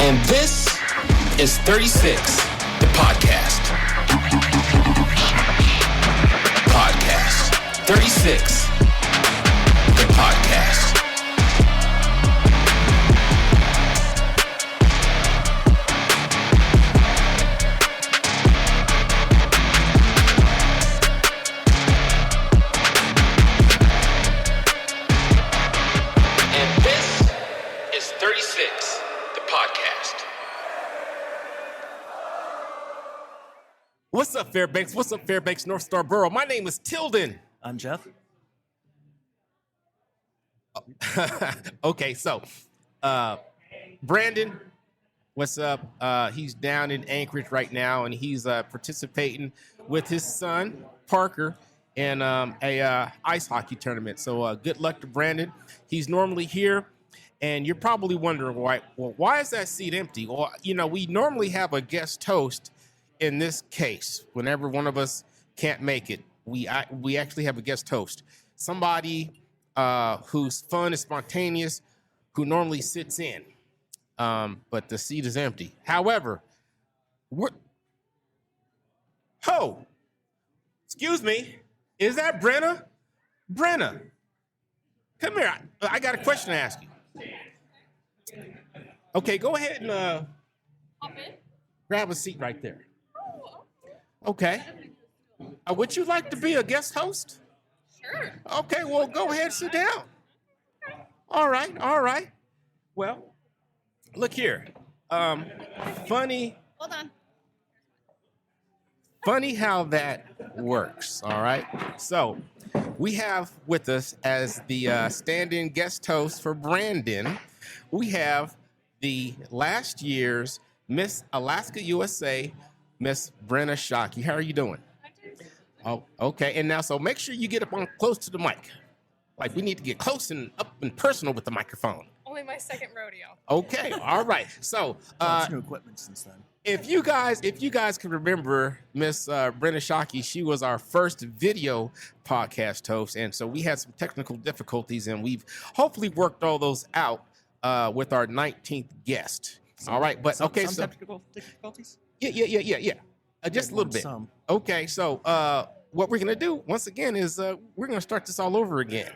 And this is 36, the podcast. Podcast. 36, the podcast. And this is 36, the podcast. What's up, Fairbanks? What's up, Fairbanks, North Star Borough? My name is Tilden. I'm Jeff. Okay, so Brandon, what's up? He's down in Anchorage right now, and he's participating with his son, Parker, in a ice hockey tournament. So good luck to Brandon. He's normally here, and you're probably wondering why is that seat empty? Well, we normally have a guest host. In this case, whenever one of us can't make it, we actually have a guest host, somebody who's fun and spontaneous, who normally sits in, but the seat is empty. However, excuse me, is that Brenna? Brenna, come here. I got a question to ask you. Okay, go ahead and grab a seat right there. Okay. Would you like to be a guest host? Sure. Okay, well, go ahead, sit down. All right. Well, look here. Funny how that works, all right? So we have with us as the stand-in guest host for Brandon, we have the last year's Miss Alaska USA, Miss Brenna Shockey. How are you doing? Oh, okay. And now, so make sure you get up on close to the mic. Like, we need to get close and up and personal with the microphone. Only my second rodeo. Okay. All right. So, New equipment since then. if you guys can remember Miss Brenna Shockey, she was our first video podcast host, and so we had some technical difficulties, and we've hopefully worked all those out with our 19th guest. All right, but okay, so technical difficulties. Yeah. Just a little bit. Some. Okay, so what we're gonna do once again is we're gonna start this all over again.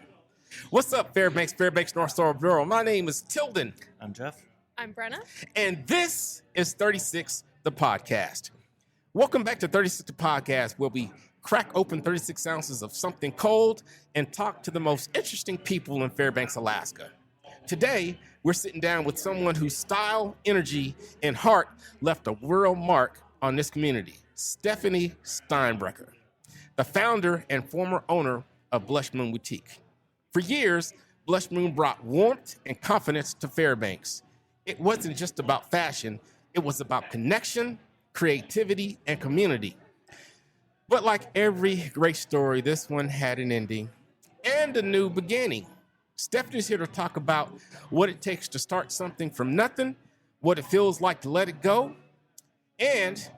What's up, Fairbanks, North Star Borough? My name is Tilden, I'm Jeff. I'm Brenna. and this is 36 the podcast. Welcome back to 36 the podcast, where we crack open 36 ounces of something cold and talk to the most interesting people in Fairbanks, Alaska. Today, we're sitting down with someone whose style, energy, and heart left a world mark on this community, Stephanie Steinbrecher, the founder and former owner of Blushmoon Boutique. For years, Blushmoon brought warmth and confidence to Fairbanks. It wasn't just about fashion, it was about connection, creativity, and community. But like every great story, this one had an ending and a new beginning. Stephanie's here to talk about what it takes to start something from nothing, what it feels like to let it go, and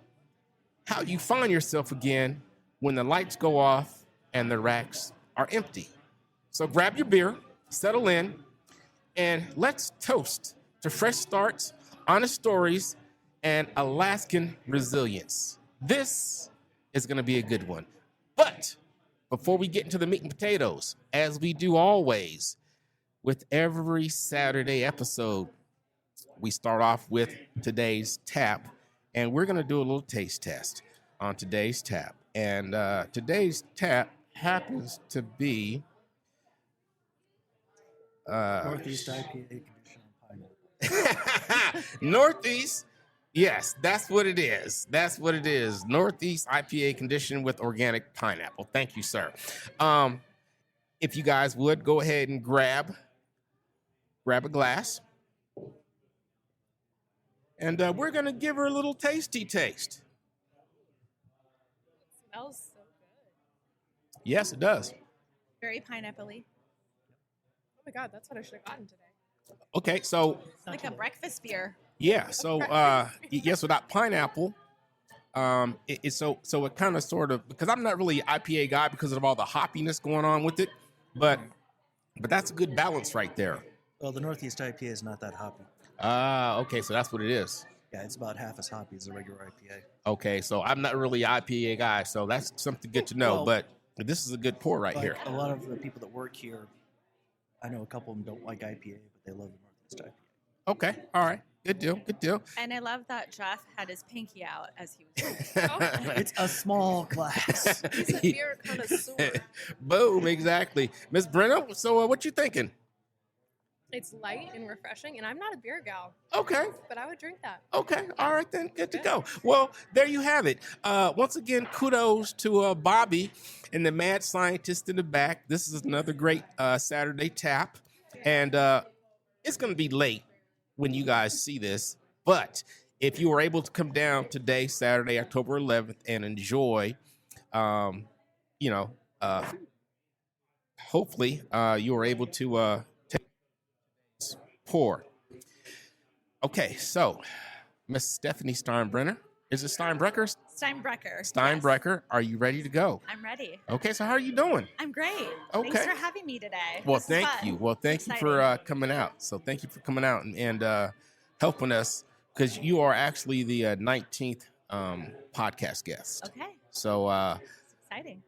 how you find yourself again when the lights go off and the racks are empty. So grab your beer, settle in, and let's toast to fresh starts, honest stories, and Alaskan resilience. This is going to be a good one. But before we get into the meat and potatoes, as we do always, with every Saturday episode, we start off with today's tap, and we're going to do a little taste test on today's tap. And today's tap happens to be Northeast IPA condition pineapple. Northeast. Yes, that's what it is. Northeast IPA condition with organic pineapple. Thank you, sir. If you guys would go ahead and grab a glass, and we're gonna give her a little tasty taste. It smells so good. Yes, it does. Very pineapple-y. Oh my God, that's what I should have gotten today. Okay, so Like a breakfast beer. yeah, so yes, without pineapple, it kind of sort of, because I'm not really an IPA guy because of all the hoppiness going on with it, but that's a good balance right there. Well, the Northeast IPA is not that hoppy. Okay, so that's what it is. Yeah, it's about half as hoppy as a regular IPA. Okay, so I'm not really an IPA guy, so that's something good to know. Well, but this is a good pour right Like here. a lot of the people that work here, I know a couple of them don't like IPA, but they love the Northeast IPA. Okay, all right, good deal, good deal. And I love that Jeff had his pinky out as he was. It's a small glass. He's a beer connoisseur. Boom, exactly. Miss Brenna, so what you thinking? It's light and refreshing, and I'm not a beer gal, Okay, but I would drink that. okay, all right then, good to go. Well, there you have it. Once again, kudos to Bobby and the mad scientist in the back. This is another great Saturday tap, and it's going to be late when you guys see this, but if you were able to come down today, Saturday, October 11th, and enjoy, hopefully you were able to take this pour. Okay, so Miss Stephanie Steinbrecher, is it Steinbrecher? Steinbrecher. Steinbrecher, are you ready to go? Yes, I'm ready. Okay, so how are you doing? I'm great. Okay. Thanks for having me today. Well, This is thank fun. you. Well, thank you for coming out. So thank you for coming out and helping us because you are actually the 19th podcast guest. Okay. So It's exciting.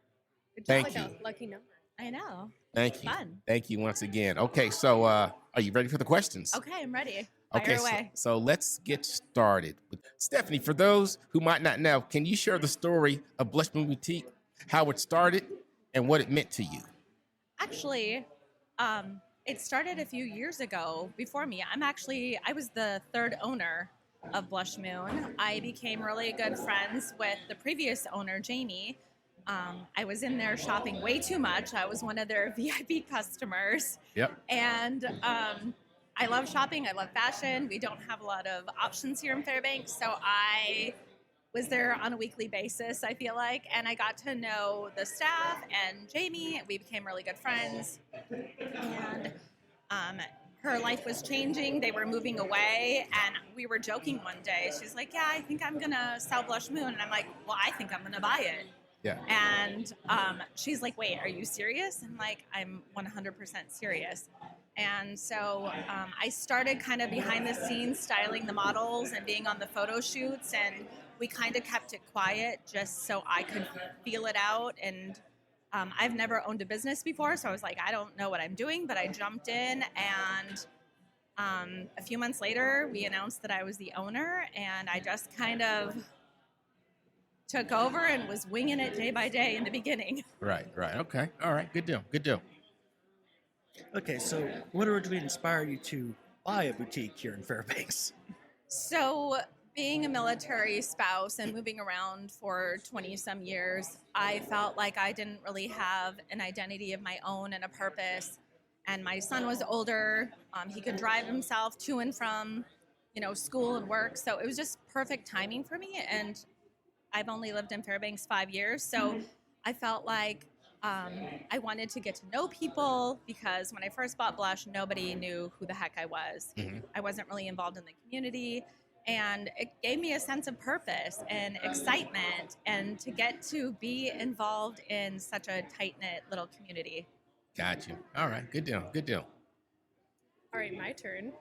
Good job. Thank Like you. a lucky number. I know. thank you. Fun. Thank you once again. Okay, so are you ready for the questions? Okay, I'm ready. Fire Okay, away. so let's get started. Stephanie, for those who might not know, can you share the story of Blushmoon Boutique, how it started, and what it meant to you? Actually, it started a few years ago before me. I was the third owner of Blushmoon. I became really good friends with the previous owner, Jamie. I was in there shopping way too much. I was one of their VIP customers. Yep. And I love shopping. I love fashion. We don't have a lot of options here in Fairbanks. So I was there on a weekly basis, I feel like. And I got to know the staff and Jamie. We became really good friends. And her life was changing. They were moving away. And we were joking one day. She's like, yeah, I think I'm going to sell Blushmoon. And I'm like, well, I think I'm going to buy it. Yeah. And she's like, wait, are you serious? I'm like, I'm 100% serious. And so I started kind of behind the scenes styling the models and being on the photo shoots. And we kind of kept it quiet just so I could feel it out. And I've never owned a business before. So I was like, I don't know what I'm doing, but I jumped in. And a few months later, we announced that I was the owner. And I just kind of took over and was winging it day by day in the beginning. Right. Okay. All right. Good deal. Okay, so what originally inspired you to buy a boutique here in Fairbanks? So being a military spouse and moving around for 20 some years, I felt like I didn't really have an identity of my own and a purpose. And my son was older. He could drive himself to and from, school and work. So it was just perfect timing for me. And I've only lived in Fairbanks 5 years. So I felt like I wanted to get to know people because when I first bought Blush, nobody knew who the heck I was. Mm-hmm. I wasn't really involved in the community. And it gave me a sense of purpose and excitement and to get to be involved in such a tight-knit little community. Got you. All right. Good deal. All right, my turn.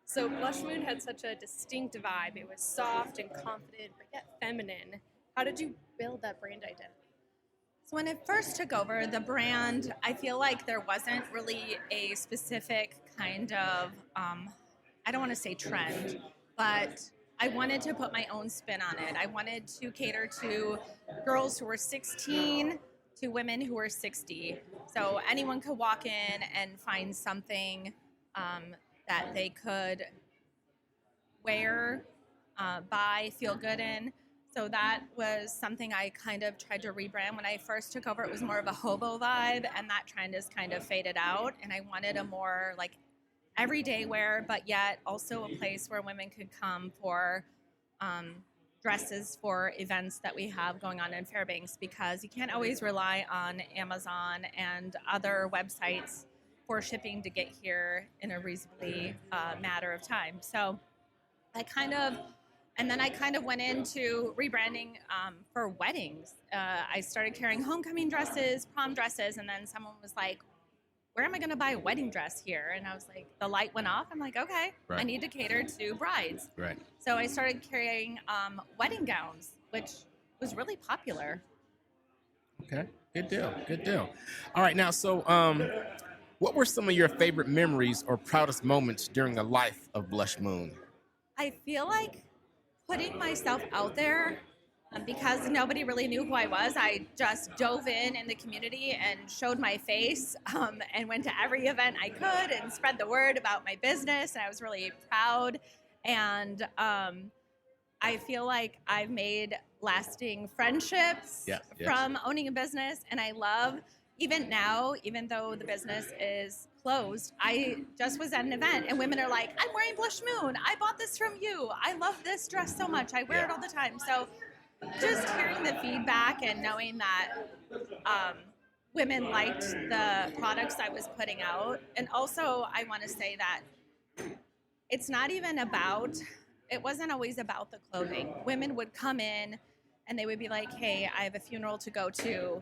So Blushmoon had such a distinct vibe. It was soft and confident, but yet feminine. How did you build that brand identity? So when it first took over the brand, I feel like there wasn't really a specific kind of, I don't want to say trend, but I wanted to put my own spin on it. I wanted to cater to girls who were 16 to women who were 60. So anyone could walk in and find something that they could wear, buy, feel good in. So that was something I kind of tried to rebrand. When I first took over, it was more of a hobo vibe, and that trend has kind of faded out. And I wanted a more like everyday wear, but yet also a place where women could come for dresses for events that we have going on in Fairbanks, because you can't always rely on Amazon and other websites for shipping to get here in a reasonably matter of time. So I kind of went into rebranding for weddings. I started carrying homecoming dresses, prom dresses, and then someone was like, where am I going to buy a wedding dress here? And I was like, the light went off. I'm like, okay, I Right. need to cater to brides. Right. So I started carrying wedding gowns, which was really popular. Okay. Good deal. Good deal. All right. Now, so what were some of your favorite memories or proudest moments during the life of Blushmoon? I feel like putting myself out there because nobody really knew who I was. I just dove in the community and showed my face and went to every event I could and spread the word about my business. And I was really proud. And I feel like I've made lasting friendships Yes. from owning a business. And I love, even now, even though the business is closed, I just was at an event and women are like, I'm wearing Blushmoon. I bought this from you. I love this dress so much. I wear it all the time. So just hearing the feedback and knowing that women liked the products I was putting out. And also, I want to say that it's not even about, it wasn't always about the clothing. Women would come in and they would be like, hey, I have a funeral to go to.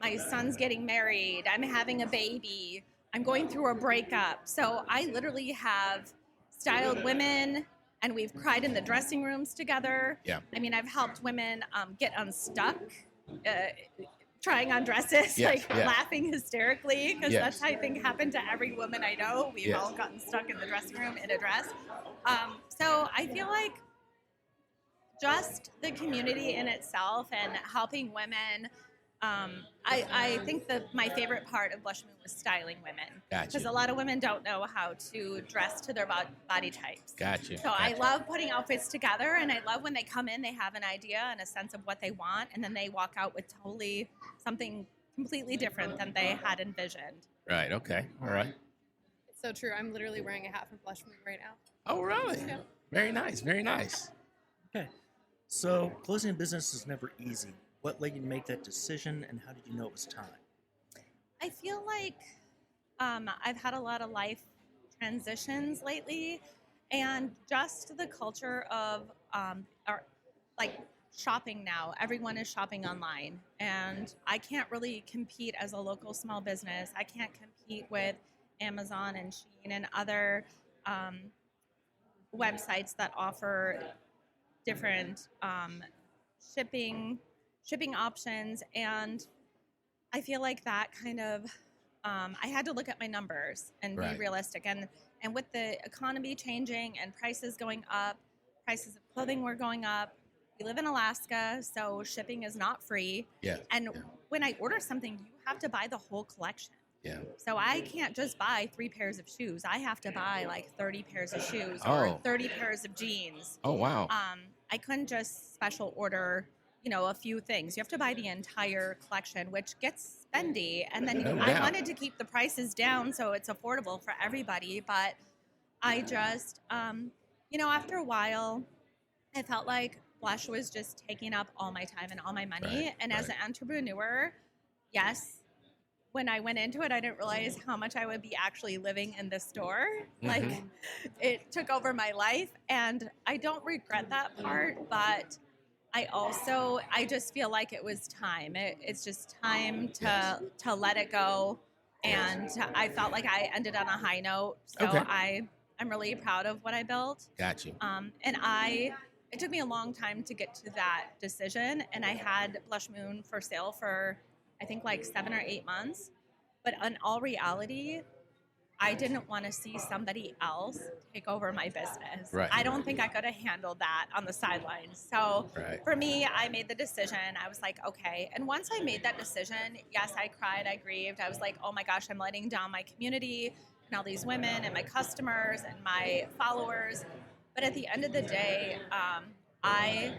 My son's getting married. I'm having a baby. I'm going through a breakup. So I literally have styled women and we've cried in the dressing rooms together. Yeah. I mean, I've helped women get unstuck, trying on dresses, Yes, yes. laughing hysterically, because Yes. that's, I think, happened to every woman I know. We've Yes. all gotten stuck in the dressing room in a dress. So I feel like just the community in itself and helping women. I think that my favorite part of Blushmoon was styling women. Gotcha. Because a lot of women don't know how to dress to their body types. Gotcha. So I love putting outfits together, and I love when they come in, they have an idea and a sense of what they want, and then they walk out with totally something completely different than they had envisioned. Right. Okay. All right. It's so true. I'm literally wearing a hat from Blushmoon right now. Oh, really? Yeah. Very nice. Very nice. Okay. So closing a business is never easy. What led you to make that decision, and how did you know it was time? I feel like I've had a lot of life transitions lately, and just the culture of shopping now. Everyone is shopping online, and I can't really compete as a local small business. I can't compete with Amazon and Shein and other websites that offer different shipping options, and I feel like that kind of I had to look at my numbers and be Right. realistic, and with the economy changing and prices going up, prices of clothing were going up. We live in Alaska, so shipping is not free, Yeah. and yeah. when I order something, you have to buy the whole collection. Yeah. So I can't just buy 3 pairs of shoes. I have to buy like 30 pairs of shoes Oh. or 30 pairs of jeans. Oh, wow. I couldn't just special order, a few things. You have to buy the entire collection, which gets spendy. And then No I doubt. wanted to keep the prices down so it's affordable for everybody. But I just, after a while, I felt like Blush was just taking up all my time and all my money. Right, and as an entrepreneur, yes, when I went into it, I didn't realize how much I would be actually living in the store. Like, it took over my life, and I don't regret that part, but I just feel like it was time. It's just time to let it go, and I felt like I ended on a high note. So Okay. I'm really proud of what I built. Got you. It took me a long time to get to that decision, and I had Blushmoon for sale for I think like 7 or 8 months. But in all reality, I didn't want to see somebody else take over my business. Right. I don't think I could have handled that on the sidelines. So Right. for me, I made the decision. I was like, okay. And once I made that decision, yes, I cried, I grieved. I was like, oh my gosh, I'm letting down my community and all these women and my customers and my followers. But at the end of the day, I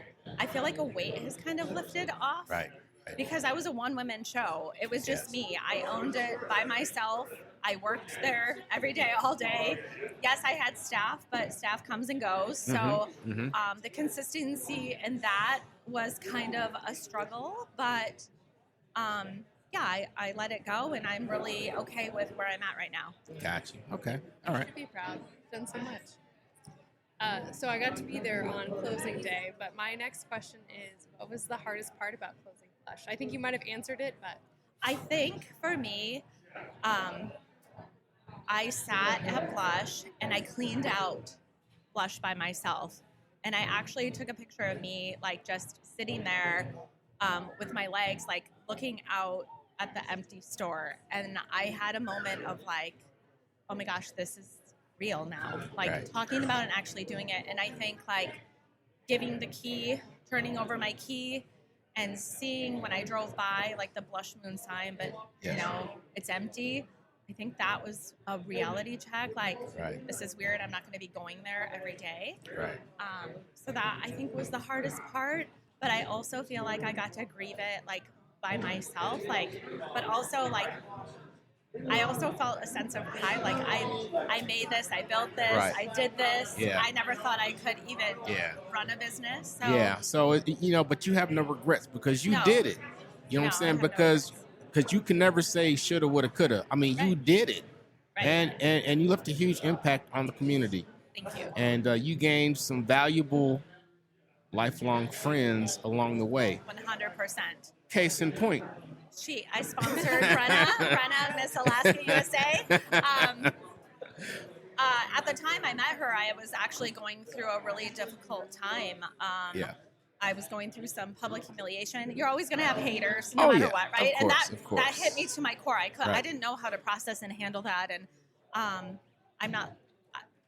feel like a weight has kind of lifted off. Right. Right. Because I was a one-woman show. It was just Yes. me. I owned it by myself. I worked there every day, all day. Yes, I had staff, but staff comes and goes. So the consistency in that was kind of a struggle. But I let it go, and I'm really okay with where I'm at right now. Got you. Okay. All right. Should be proud. You've done so much. So I got to be there on closing day, but my next question is, what was the hardest part about closing Blush? I think you might have answered it, but I think for me, I sat at Blush and I cleaned out Blush by myself. And I actually took a picture of me, like just sitting there with my legs, like looking out at the empty store. And I had a moment of like, oh my gosh, this is real now. Like Right. talking about and actually doing it. And I think like giving the key, turning over my key, and seeing when I drove by like the Blushmoon sign, but Yes. you know, it's empty. I think that was a reality check. Like, Right. this is weird. I'm not going to be going there every day. Right. So that I think was the hardest part. But I also feel like I got to grieve it like by myself. Like, but also like, I also felt a sense of pride. Like I made this, I built this, Right. I did this. Yeah. I never thought I could even Yeah. run a business. So Yeah. So, but you have no regrets because you No. did it. You know what I'm No, I saying? have no Because regrets. you can never say shoulda, woulda, coulda. I mean, you Right. did it. Right. And you left a huge impact on the community. Thank you. And you gained some valuable lifelong friends along the way. 100%. Case in point. I sponsored Brenna, Miss Alaska USA. At the time I met her, I was actually going through a really difficult time. Yeah. I was going through some public humiliation. You're always going to have haters, no Oh, matter yeah. what, right? Of And course, that of course. that hit me to my core. I Right. didn't know how to process and handle that, and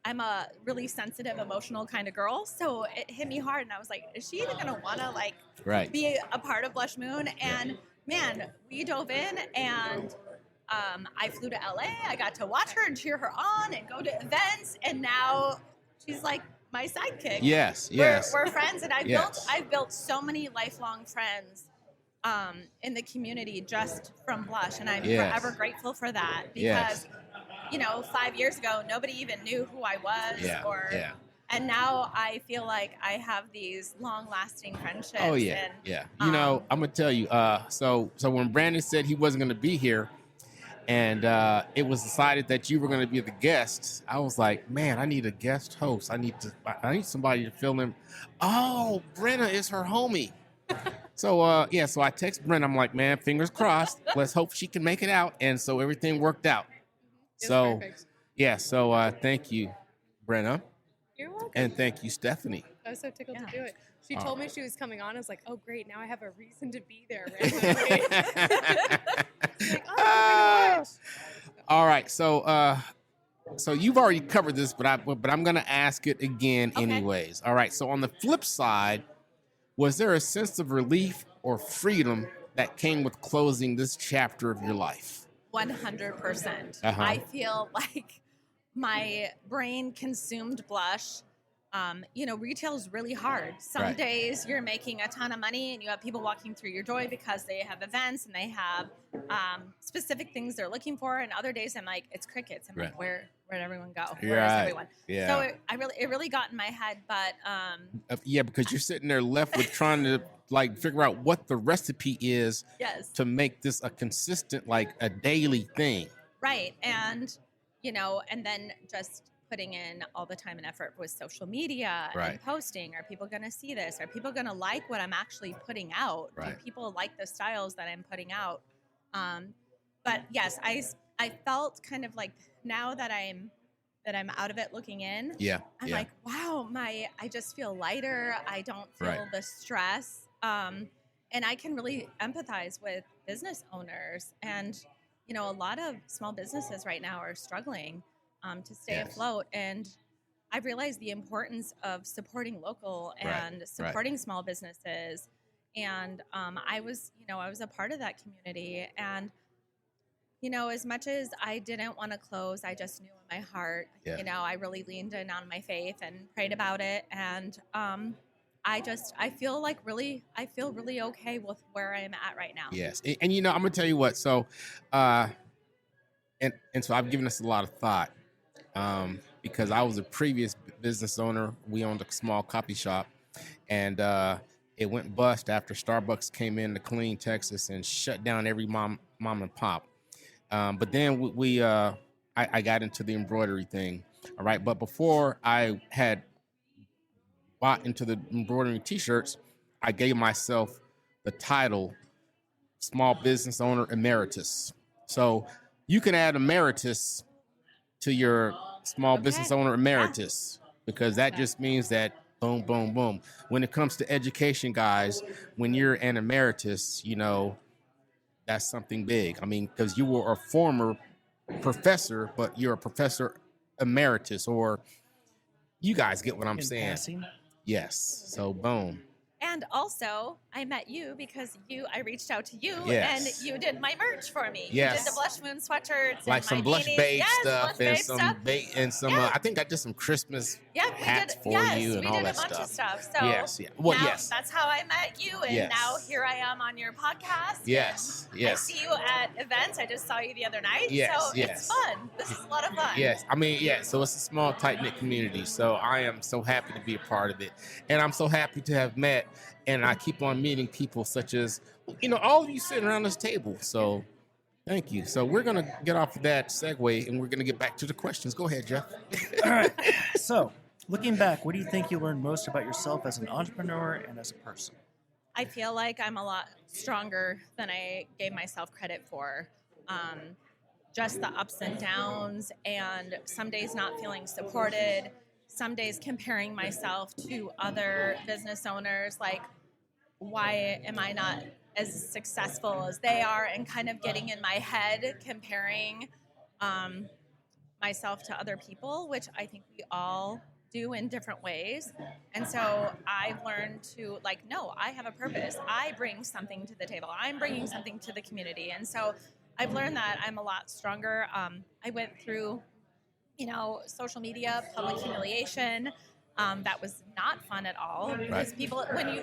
I'm a really sensitive, emotional kind of girl, so it hit me hard, and I was like, is she even going to want to like Right. be a part of Blushmoon? And man, we dove in, and I flew to LA. I got to watch her and cheer her on and go to events, and now she's like my sidekick. Yes. Yes. We're friends, and Yes. I've built so many lifelong friends in the community just from Blush, and I'm Yes. forever grateful for that because Yes. you know, 5 years ago nobody even knew who I was, Yeah. or Yeah. and now I feel like I have these long-lasting friendships. Oh yeah, and, yeah. You know, I'm gonna tell you. So when Brandon said he wasn't gonna be here, and it was decided that you were gonna be the guest, I was like, man, I need a guest host. I need somebody to fill in. Oh, Brenna is her homie. So so I text Brenna. I'm like, man, fingers crossed. Let's hope she can make it out. And so everything worked out. It's So perfect. yeah. So thank you, Brenna, You're welcome. and thank you, Stephanie. I was so tickled Yeah. to do it. She Oh. told me she was coming on. I was like, oh, great. Now I have a reason to be there randomly. She's like, oh, I'm going to watch. All right, so you've already covered this, but I'm gonna ask it again Okay. anyways. All right, so on the flip side, was there a sense of relief or freedom that came with closing this chapter of your life? 100%. Uh-huh. I feel like my brain consumed Blush. You know, retail is really hard. Some Right. days you're making a ton of money and you have people walking through your door because they have events and they have specific things they're looking for. And other days I'm like, it's crickets. I'm Right. like, where'd everyone go? You're Where's right. everyone? Yeah. So it really got in my head. But Yeah, because you're sitting there left with trying to like figure out what the recipe is yes. to make this a consistent, like a daily thing. Right. And, you know, and then just putting in all the time and effort with social media Right. and posting. Are people going to see this? Are people going to like what I'm actually putting out? Right. Do people like the styles that I'm putting out? But yes, I felt kind of like now that I'm out of it looking in, Yeah. I'm yeah. like, wow, I just feel lighter. I don't feel Right. the stress. And I can really empathize with business owners. And, you know, a lot of small businesses right now are struggling to stay Yes. afloat. And I've realized the importance of supporting local Right, and supporting small businesses. And I was a part of that community. And, you know, as much as I didn't want to close, I just knew in my heart, Yeah. you know, I really leaned in on my faith and prayed about it. And I feel really okay with where I'm at right now. Yes, and you know, I'm gonna tell you what. So, and so I've given this a lot of thought, because I was a previous business owner. We owned a small coffee shop, and it went bust after Starbucks came in to clean Texas and shut down every mom and pop. But then I got into the embroidery thing. All right, but before I had bought into the embroidery t-shirts, I gave myself the title Small Business Owner Emeritus. So You can add emeritus to your small business owner emeritus, because that just means that boom, boom, boom. When it comes to education, guys, when you're an emeritus, that's something big. I mean, because you were a former professor, but you're a professor emeritus, or you guys get what I'm saying. Passing. Yes. So boom. And also, I met you because I reached out to you, Yes. and you did my merch for me. Yes. You did the Blushmoon sweatshirts, Like and some my blush beanies. babe Yes, stuff, blush and babe some stuff. bait and some. Yeah. I think I did some Christmas Yeah, hats for you and all we did that a bunch stuff. of stuff. So Yes, yeah. Well, now, yes. that's how I met you, and Yes. now here I am on your podcast. Yes, I yes. see you at events. I just saw you the other night. Yes, so yes. it's fun. This is a lot of fun. Yes, I mean, yeah. So it's a small, tight knit community. So I am so happy to be a part of it, and I'm so happy to have met. And I keep on meeting people such as, all of you sitting around this table. So thank you. So we're gonna get off of that segue, and we're gonna get back to the questions. Go ahead, Jeff. All right. So, looking back, what do you think you learned most about yourself as an entrepreneur and as a person? I feel like I'm a lot stronger than I gave myself credit for. Just the ups and downs, and some days not feeling supported, some days comparing myself to other business owners, like, why am I not as successful as they are, and kind of getting in my head comparing myself to other people, which I think we all do in different ways. And so I've learned to, no, I have a purpose. I bring something to the table. I'm bringing something to the community. And so I've learned that I'm a lot stronger. I went through, social media, public humiliation. That was not fun at all, because people, when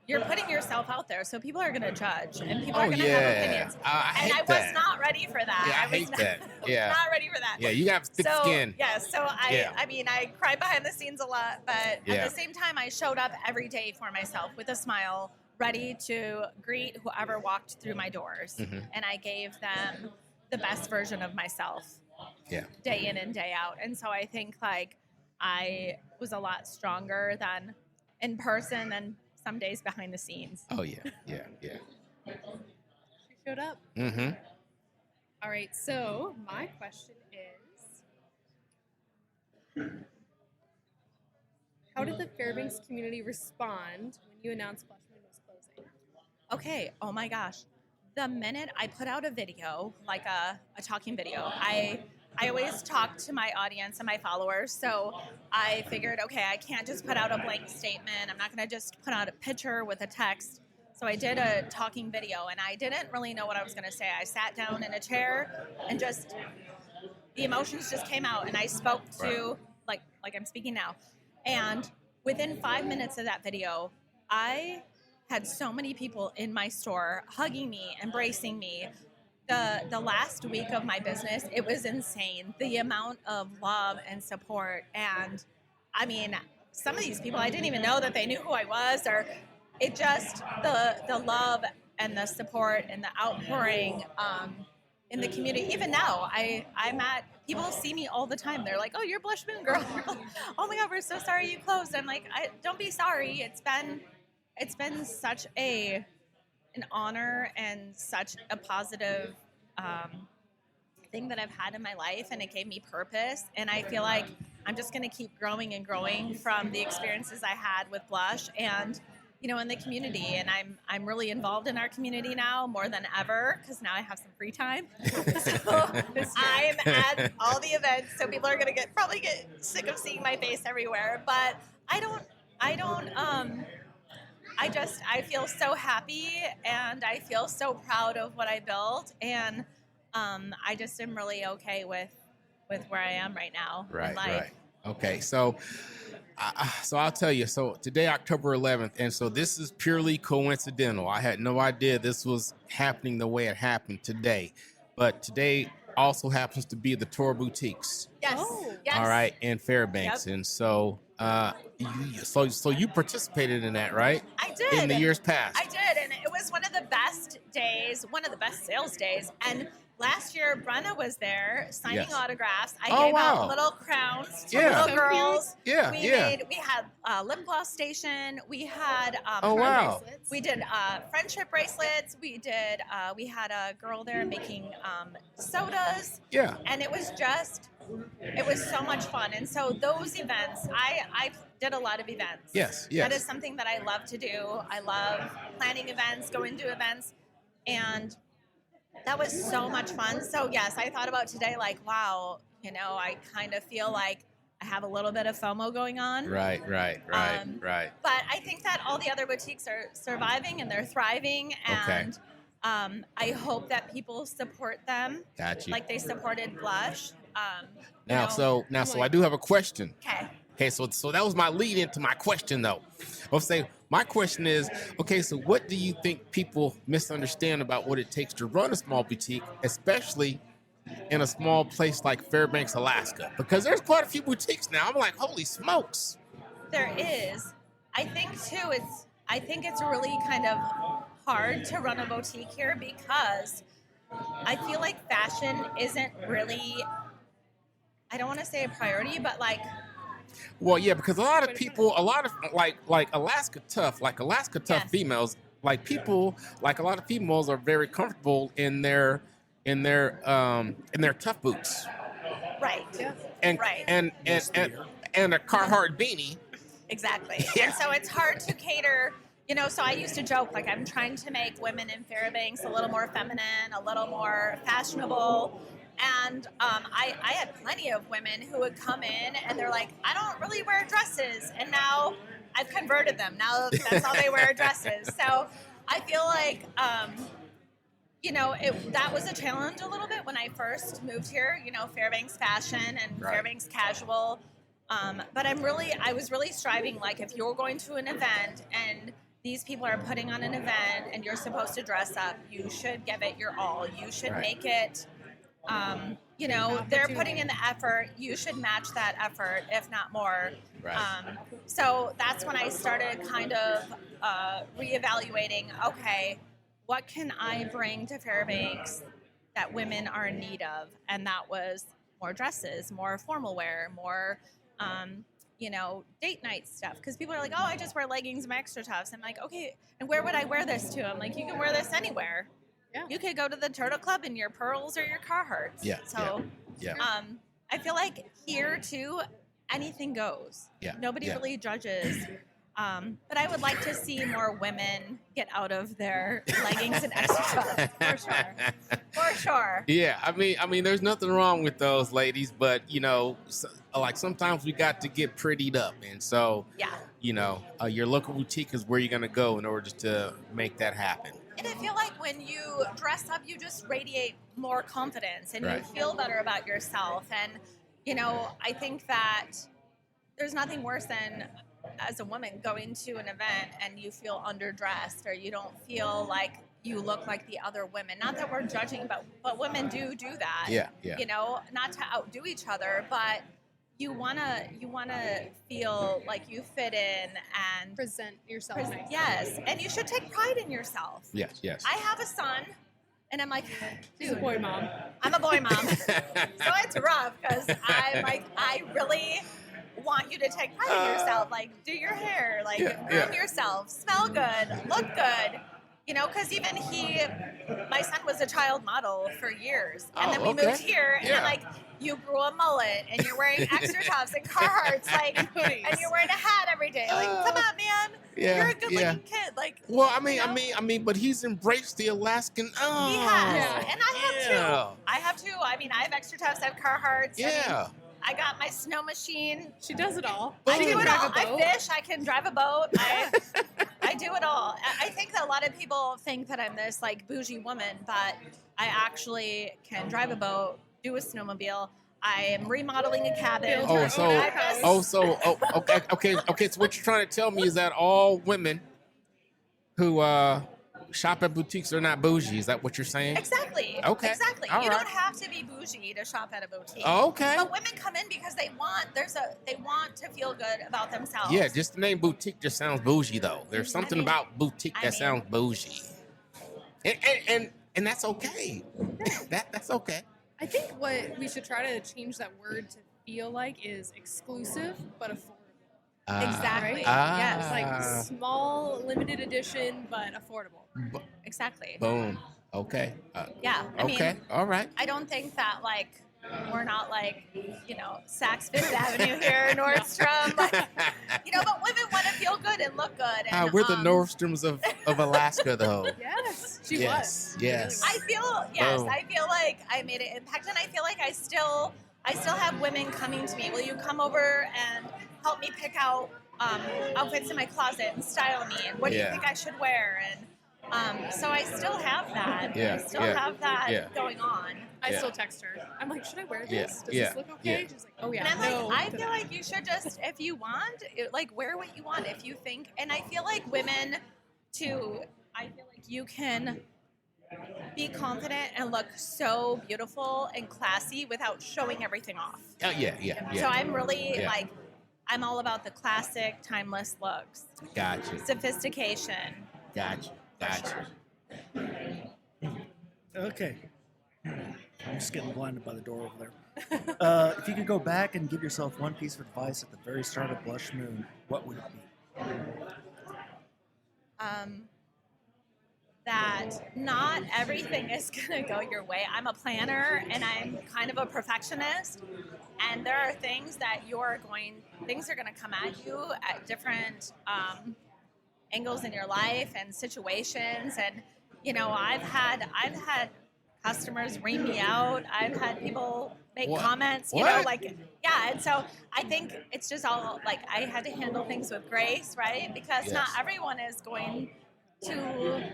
you're putting yourself out there, so people are going to judge, and people are going to have opinions. I was not ready for that. Yeah, I hate that. Yeah. Not ready for that. Yeah, you got thick skin. Yeah, so I cried behind the scenes a lot, but at the same time, I showed up every day for myself with a smile, ready to greet whoever walked through my doors. Mm-hmm. And I gave them the best version of myself. Yeah. Day in and day out. And so I think I was a lot stronger than in person than some days behind the scenes. Oh yeah. She showed up. Mm-hmm. All right, so my question is, how did the Fairbanks community respond when you announced Blushmoon was closing? Okay, oh my gosh. The minute I put out a video, like a talking video, I always talk to my audience and my followers, so I figured, okay, I can't just put out a blank statement. I'm not going to just put out a picture with a text. So I did a talking video, and I didn't really know what I was going to say. I sat down in a chair, and just the emotions just came out, and I spoke to, like I'm speaking now. And within 5 minutes of that video, I had so many people in my store hugging me, embracing me. The last week of my business, it was insane. The amount of love and support. And I mean, some of these people, I didn't even know that they knew who I was, or it just, the love and the support and the outpouring in the community. Even now, I'm at, people see me all the time. They're like, oh, you're Blushmoon girl. Oh my God, we're so sorry you closed. I'm like, don't be sorry. It's been such an honor and such a positive thing that I've had in my life, and it gave me purpose. And I feel like I'm just going to keep growing and growing from the experiences I had with Blush and, in the community. And I'm really involved in our community now more than ever, because now I have some free time. So I'm at all the events, so people are going to probably get sick of seeing my face everywhere. But I feel so happy, and I feel so proud of what I built, and I just am really okay with where I am right now in life. Right. Okay, so I'll tell you. So today, October 11th, and so this is purely coincidental. I had no idea this was happening the way it happened today, but today also happens to be the tour boutiques. Yes. Oh. Yes. All right, in Fairbanks, and so. So you participated in that, right? I did. In the years past. I did, and it was one of the best days, one of the best sales days, and last year, Brenna was there signing Yes. autographs. I Oh, gave wow. out little crowns to Yeah. little So girls. Yeah, we yeah. we had a lip gloss station. We had Oh, wow. bracelets. we did friendship bracelets. We had a girl there making sodas, Yeah. and it was so much fun. And so those events, I did a lot of events. Yes, That yes. is something that I love to do. I love planning events, going to events, and that was so much fun. So yes, I thought about today, like, wow, I kind of feel like I have a little bit of FOMO going on. Right. Um, Right. But I think that all the other boutiques are surviving and they're thriving, Okay. and I hope that people support them Got you. like they supported Blush. Now, so I do have a question. Okay. Okay, so that was my lead into my question, though. I'll say my question is, okay, so what do you think people misunderstand about what it takes to run a small boutique, especially in a small place like Fairbanks, Alaska? Because there's quite a few boutiques now. I'm like, holy smokes. There is. I think too. I think it's really kind of hard to run a boutique here because I feel like fashion isn't really. I don't want to say a priority, but like. Well, yeah, because a lot of people, like Alaska Tough Yes. females, like a lot of females are very comfortable in their tough boots Right. and Right. and a Carhartt beanie. Exactly. Yeah. And so it's hard to cater. So I used to joke, like, I'm trying to make women in Fairbanks a little more feminine, a little more fashionable. And I had plenty of women who would come in and they're like, I don't really wear dresses. And now I've converted them. Now that's all they wear, dresses. So I feel like, that was a challenge a little bit when I first moved here, Fairbanks fashion and Right. Fairbanks casual. But I was really striving, like, if you're going to an event and these people are putting on an event and you're supposed to dress up, you should give it your all. You should Right. make it, they're putting in the effort. You should match that effort, if not more. Right. So that's when I started kind of reevaluating, okay, what can I bring to Fairbanks that women are in need of? And that was more dresses, more formal wear, more, date night stuff. Because people are like, oh, I just wear leggings and my extra tufts. I'm like, okay, and where would I wear this to? I'm like, you can wear this anywhere. Yeah. You could go to the Turtle Club in your pearls or your Carhartts. Yeah, So, Yeah. I feel like here too, anything goes. Yeah, Nobody yeah. really judges. But I would like to see more women get out of their leggings and extra for sure. For sure. Yeah, I mean, there's nothing wrong with those ladies, but like sometimes we got to get prettied up, and so Yeah. Your local boutique is where you're gonna go in order to make that happen. And I feel like when you dress up, you just radiate more confidence and Right. you feel better about yourself. And, I think that there's nothing worse than as a woman going to an event and you feel underdressed or you don't feel like you look like the other women. Not that we're judging, but women do that. Yeah. Not to outdo each other, but you wanna feel like you fit in and Present yourself nicely. yes, and you should take pride in yourself. Yes. I have a son, and I'm like, She's a dude, boy mom. I'm a boy mom, so it's rough because I'm like, I really want you to take pride in yourself. Like, do your hair, like, groom yourself, smell good, look good. Because even my son was a child model for years. And then we moved here, and then, like, you grew a mullet, and you're wearing extra tops and Carhartts, like, and you're wearing a hat every day. Like, come on, man. Yeah, You're a good-looking yeah. kid. Like, Well, I mean, but he's embraced the Alaskan. Oh, he has. Yeah. And I have yeah. too. I have extra tops, I have Carhartts. Yeah. I got my snow machine. She does it all. I She do can it drive all. a I boat. fish. I can drive a boat. I do it all. I think that a lot of people think that I'm this like bougie woman, but I actually can drive a boat, do a snowmobile. I am remodeling a cabin. Okay. So what you're trying to tell me is that all women who shop at boutiques are not bougie. Is that what you're saying? Exactly. Okay. Exactly. All You right. don't have to be bougie to shop at a boutique. Okay. But women come in because they want to feel good about themselves. Yeah, just the name boutique just sounds bougie though. There's something about boutique that I mean- sounds bougie. And and that's okay. That's okay. I think what we should try to change that word to feel like is exclusive but affordable. Exactly. Ah. Yes. It's like small, limited edition, but affordable. Exactly. Boom. Okay. Yeah. I Okay. mean, All right. I don't think that like we're not like, Saks Fifth Avenue here, Nordstrom. Like, but women want to feel good and look good. And, We're the Nordstroms of Alaska, though. Yes, she Yes, was. yes. I feel Boom. I feel like I made an impact, and I feel like I still have women coming to me. Will you come over and help me pick out outfits in my closet and style me? And what do you Yeah. think I should wear? And so I still have that. Yeah, I still yeah, have that yeah. going on. I Yeah. still text her. I'm like, should I wear Yeah, this? Does yeah, this look okay? yeah. She's like, oh yeah. And I'm no. like, I feel like you should just, if you want, wear what you want. If you think, and I feel like women, too, I feel like you can be confident and look so beautiful and classy without showing everything off. Oh, yeah. So I'm really Yeah. I'm all about the classic, timeless looks, Gotcha. sophistication. Gotcha. Okay. I'm just getting blinded by the door over there. If you could go back and give yourself one piece of advice at the very start of Blushmoon, what would it be? That not everything is gonna go your way. I'm a planner and I'm kind of a perfectionist, and there are things that things are gonna come at you at different angles in your life and situations. And I've had customers ream me out. I've had people make What? comments, What? and so I think it's just all I had to handle things with grace, right? Because not Yes. everyone is going to,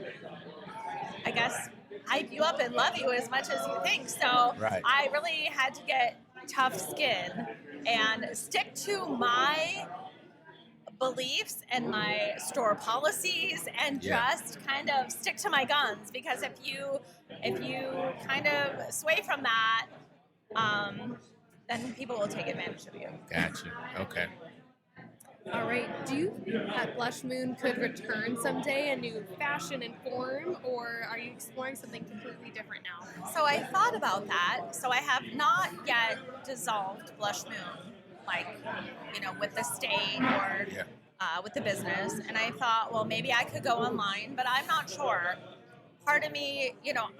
I guess, hype you up and love you as much as you think. So Right. I really had to get tough skin and stick to my beliefs and my store policies and Yeah. just kind of stick to my guns, because if you kind of sway from that, then people will take advantage of you. Gotcha. Okay. All right. Do you think that Blushmoon could return someday, a new fashion and form, or are you exploring something completely different now? So I thought about that. So I have not yet dissolved Blushmoon, with the state or with the business. And I thought, well, maybe I could go online, but I'm not sure. Part of me,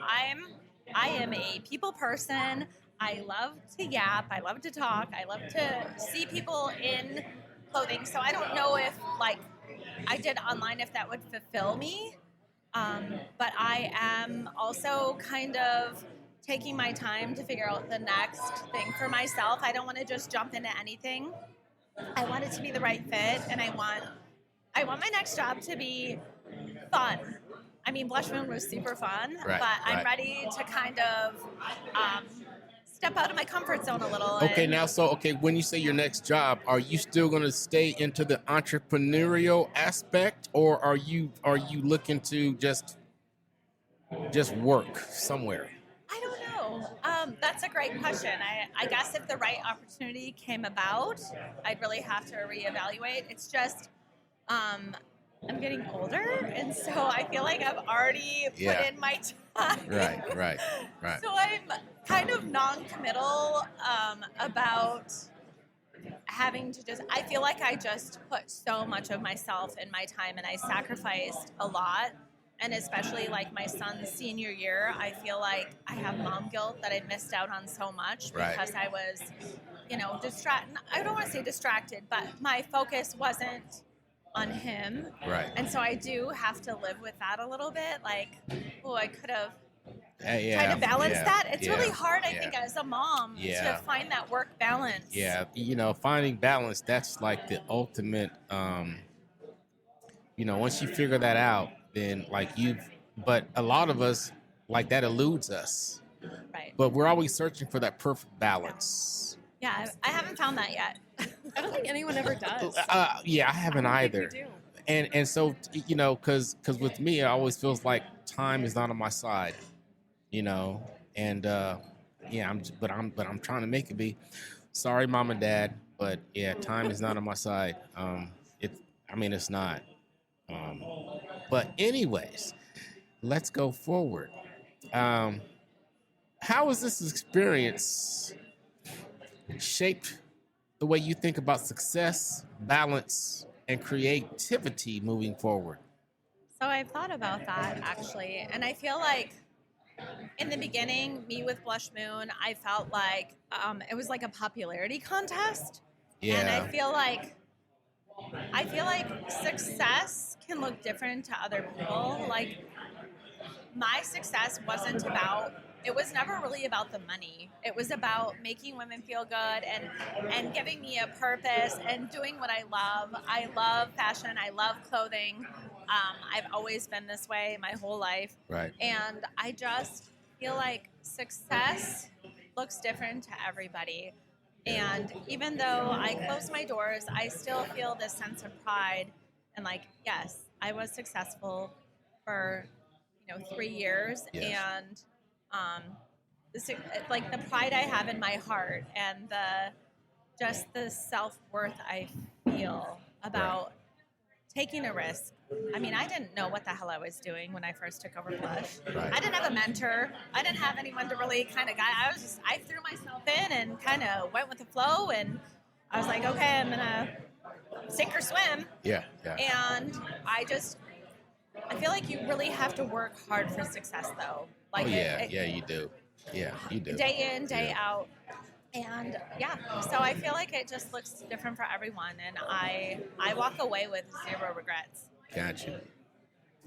I am a people person. I love to yap. I love to talk. I love to see people in clothing. So I don't know if I did online, if that would fulfill me. But I am also kind of taking my time to figure out the next thing for myself. I don't want to just jump into anything. I want it to be the right fit, and I want my next job to be fun. I mean, Blushmoon was super fun, Right, but I'm right. ready to kind of step out of my comfort zone a little. Okay, and- now, when you say your next job, are you still going to stay into the entrepreneurial aspect, or are you looking to just work somewhere? I don't know. That's a great question. I guess if the right opportunity came about, I'd really have to reevaluate. It's just, I'm getting older, and so I feel like I've already put in my time. Right. So I'm kind of non-committal about having to I feel like I just put so much of myself in my time, and I sacrificed a lot. And especially my son's senior year, I feel like I have mom guilt that I missed out on so much Right. because I was, distracted. I don't want to say distracted, but my focus wasn't on him. Right. And so I do have to live with that a little bit. I could have Yeah. tried to balance that. It's yeah, really hard, I yeah. think, as a mom Yeah. to find that work balance. Yeah, finding balance, that's the ultimate, once you figure that out, then but a lot of us, that eludes us. Right. But we're always searching for that perfect balance. Yeah, I haven't found that yet. I don't think anyone ever does. Yeah, I haven't I don't either. think we do. And so, because with me, it always feels like time is not on my side, and I'm trying to make it be. Sorry, mom and dad, but yeah, time is not on my side. It's not. But anyways, let's go forward. How has this experience shaped the way you think about success, balance, and creativity moving forward? So I've thought about that actually, and I feel like in the beginning, me with Blushmoon, I felt like it was like a popularity contest, and I feel like success can look different to other people. Like my success it was never really about the money. It was about making women feel good and giving me a purpose and doing what I love. I love fashion. I love clothing. I've always been this way my whole life. Right. And I just feel like success looks different to everybody. And even though I close my doors, I still feel this sense of pride. And like, yes, I was successful for 3 years, and like the pride I have in my heart and the self-worth I feel about taking a risk. I mean, I didn't know what the hell I was doing when I first took over Blush. Right. I didn't have a mentor. I didn't have anyone to really kind of guide. I threw myself in and kind of went with the flow, and I was like, okay, I'm gonna sink or swim. Yeah. And I feel like you really have to work hard for success, though. Like, you do. Yeah, you do. Day in, day out. And so I feel like it just looks different for everyone, and I walk away with zero regrets. Gotcha.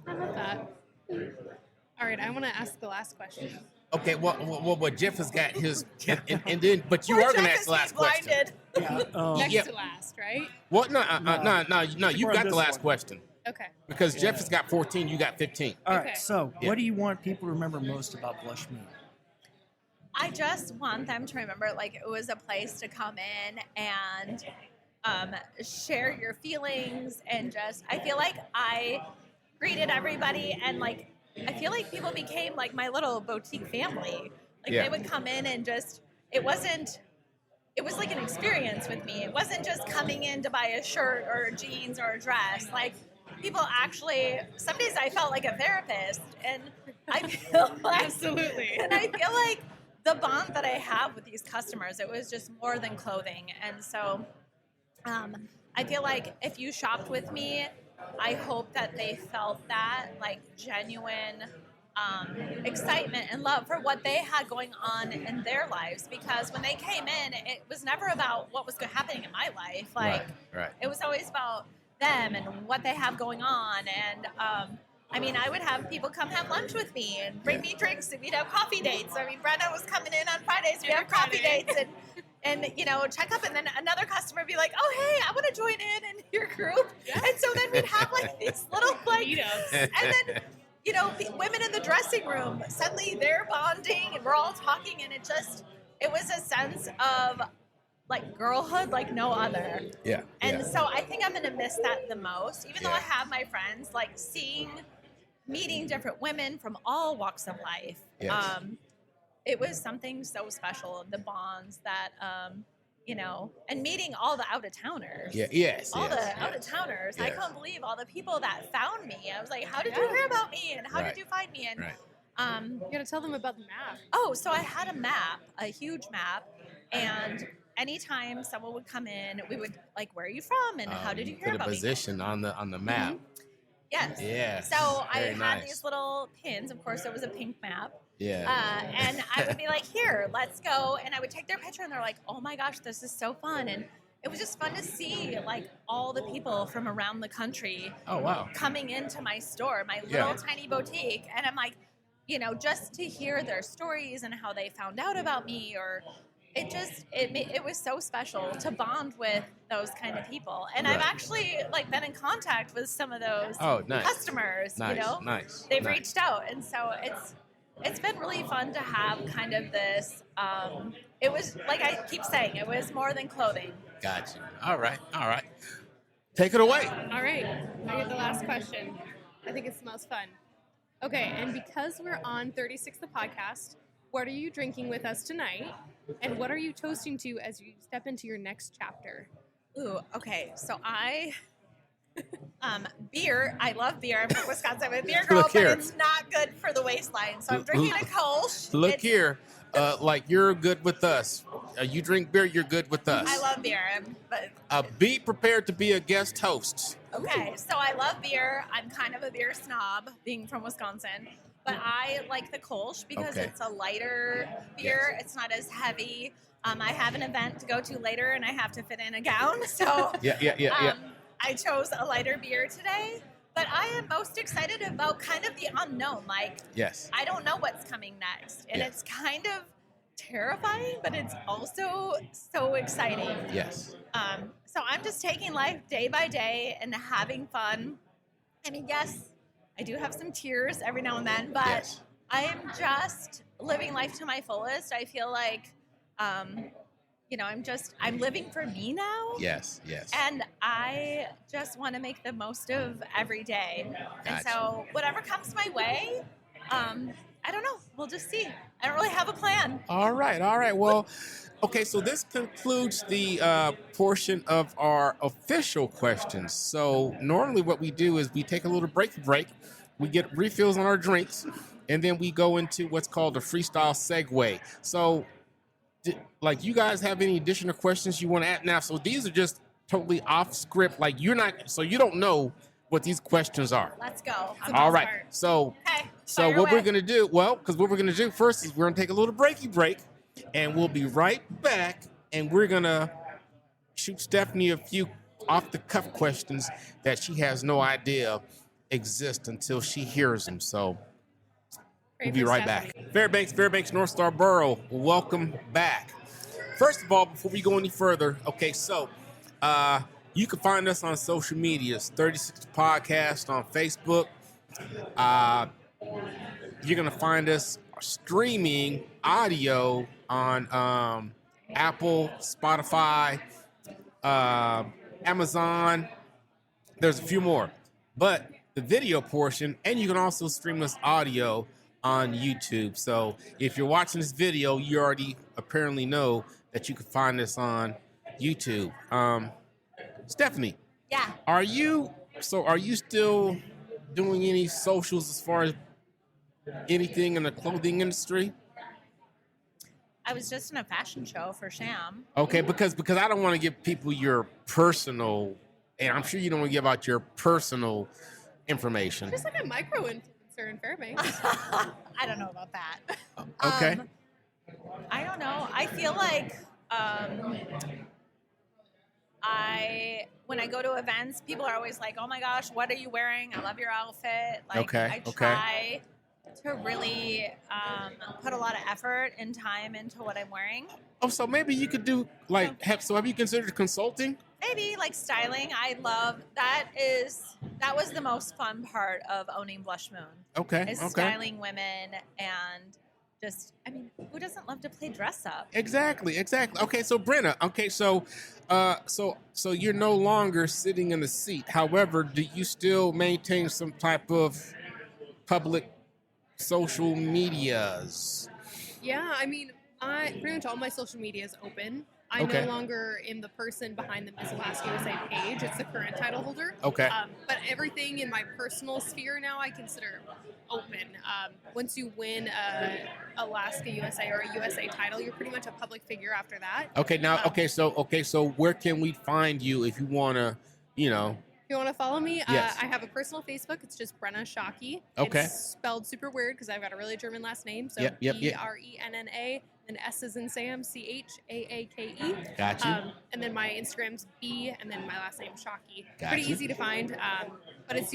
I love that. All right, I want to ask the last question. Okay, well, Jeff has got his, and then, but you are going to ask the last question. Next to last, right? Well, no, you got the last question. Okay. Because Jeff has got 14, you got 15. All right, so what do you want people to remember most about Blushmoon? I just want them to remember, like, it was a place to come in and share your feelings, and I feel like I greeted everybody, and like I feel like people became like my little boutique family. Like they would come in and it was like an experience with me. It wasn't just coming in to buy a shirt or jeans or a dress. Like people actually, some days I felt like a therapist, and I feel like absolutely. And I feel like the bond that I have with these customers, it was just more than clothing. And so I feel like if you shopped with me, I hope that they felt that like genuine excitement and love for what they had going on in their lives. Because when they came in, it was never about what was happening in my life. Like it was always about them and what they have going on. And I mean, I would have people come have lunch with me and bring me drinks, and we'd have coffee dates. I mean, Brenda was coming in on Fridays. We'd have coffee dates and check up. And then another customer would be like, oh, hey, I want to join in your group. Yeah. And so then we'd have like these little like, and then, women in the dressing room, suddenly they're bonding and we're all talking. And it was a sense of like girlhood like no other. Yeah. And so I think I'm going to miss that the most, even though I have my friends, like meeting different women from all walks of life. Yes. It was something so special, the bonds that, and meeting all the out-of-towners. Yeah, yes. All the out-of-towners. Yes. I couldn't believe all the people that found me. I was like, how did you hear about me? And how did you find me? And you got to tell them about the map. Oh, so I had a map, a huge map, and anytime someone would come in, we would like, where are you from? And how did you hear about me? Put a position on the map. Mm-hmm. Yes. Yeah. So I had these little pins. Of course, there was a pink map. Yeah. And I would be like, here, let's go. And I would take their picture, and they're like, oh my gosh, this is so fun. And it was just fun to see like all the people from around the country coming into my store, my little tiny boutique. And I'm like, just to hear their stories and how they found out about me, or it was so special to bond with those kind of people. And I've actually like been in contact with some of those customers, Nice. They've reached out. And so it's been really fun to have kind of this, it was like I keep saying, it was more than clothing. Gotcha. All right. Take it away. All right. I get the last question. I think it's the most fun. Okay. And because we're on 36 the podcast, what are you drinking with us tonight? And what are you toasting to as you step into your next chapter? Ooh, okay. So Beer. I love beer. I'm from Wisconsin. I'm a beer girl, Look but here. it's not good for the waistline. So I'm drinking a Kolsch. Look It's- here. Like you're good with us. You drink beer, you're good with us. I love beer, but Be prepared to be a guest host. okay. So I love beer. I'm kind of a beer snob, being from Wisconsin. But I like the Kolsch because Okay. it's a lighter beer. It's not as heavy. I have an event to go to later, and I have to fit in a gown. So Yeah. I chose a lighter beer today. But I am most excited about kind of the unknown. Like, Yes. I don't know what's coming next. And Yeah. it's kind of terrifying, but it's also so exciting. Yes. So I'm just taking life day by day and having fun. I mean, yes, I do have some tears every now and then, but Yes. I am just living life to my fullest. I feel like, I'm living for me now. Yes. And I just want to make the most of every day. And Gotcha. so whatever comes my way, I don't know. We'll just see. I don't really have a plan. All right. Well, okay, so this concludes the portion of our official questions. So normally what we do is we take a little break, we get refills on our drinks, and then we go into what's called a freestyle segue. So, like, you guys have any additional questions you want to add now? So these are just totally off script. Like, you don't know what these questions are. Let's go. I'm All all right. smart. So Okay. So fire what away. we're going to do, because what we're going to do first is we're going to take a little break, and we'll be right back, and we're going to shoot Stephanie a few off-the-cuff questions that she has no idea exist until she hears them. So we'll be right back. Fairbanks, North Star Borough, welcome back. First of all, before we go any further, okay, so you can find us on social medias, 36 Podcast on Facebook. You're going to find us streaming audio on Apple, Spotify, Amazon. There's a few more. But the video portion, and you can also stream us audio on YouTube. So if you're watching this video, you already apparently know that you can find us on YouTube. Stephanie, Yeah. are you still doing any socials as far as anything in the clothing industry? I was just in a fashion show for Sham. Okay, because I don't want to give people your personal, and I'm sure you don't want to give out your personal information. Just like a micro influencer in Fairbanks. I don't know about that. Okay. I don't know. I feel like when I go to events, people are always like, "Oh my gosh, what are you wearing? I love your outfit." Like, Okay, I try to really put a lot of effort and time into what I'm wearing. Oh, so maybe you could do have you considered consulting? Maybe like styling. I love that. That was the most fun part of owning Blushmoon. Okay. Is styling women and just, I mean, who doesn't love to play dress up? Exactly. Okay, so Brenna, so you're no longer sitting in the seat. However, do you still maintain some type of public social medias? Yeah, I mean, pretty much all my social media is open. I Okay. no longer am the person behind the Miss Alaska USA page. It's the current title holder. Okay. But everything in my personal sphere now I consider open. Once you win a Alaska USA or a USA title, you're pretty much a public figure after that. Okay, now so where can we find you if you want to, If you want to follow me, Yes. I have a personal Facebook. It's just Brenna Shockey. Okay. It's spelled super weird because I've got a really German last name. So Yep. Brenna, and S is in Sam, Chaake. Got you. And then my Instagram's B, and then my last name Shockey. Got Pretty you. easy to find, but it's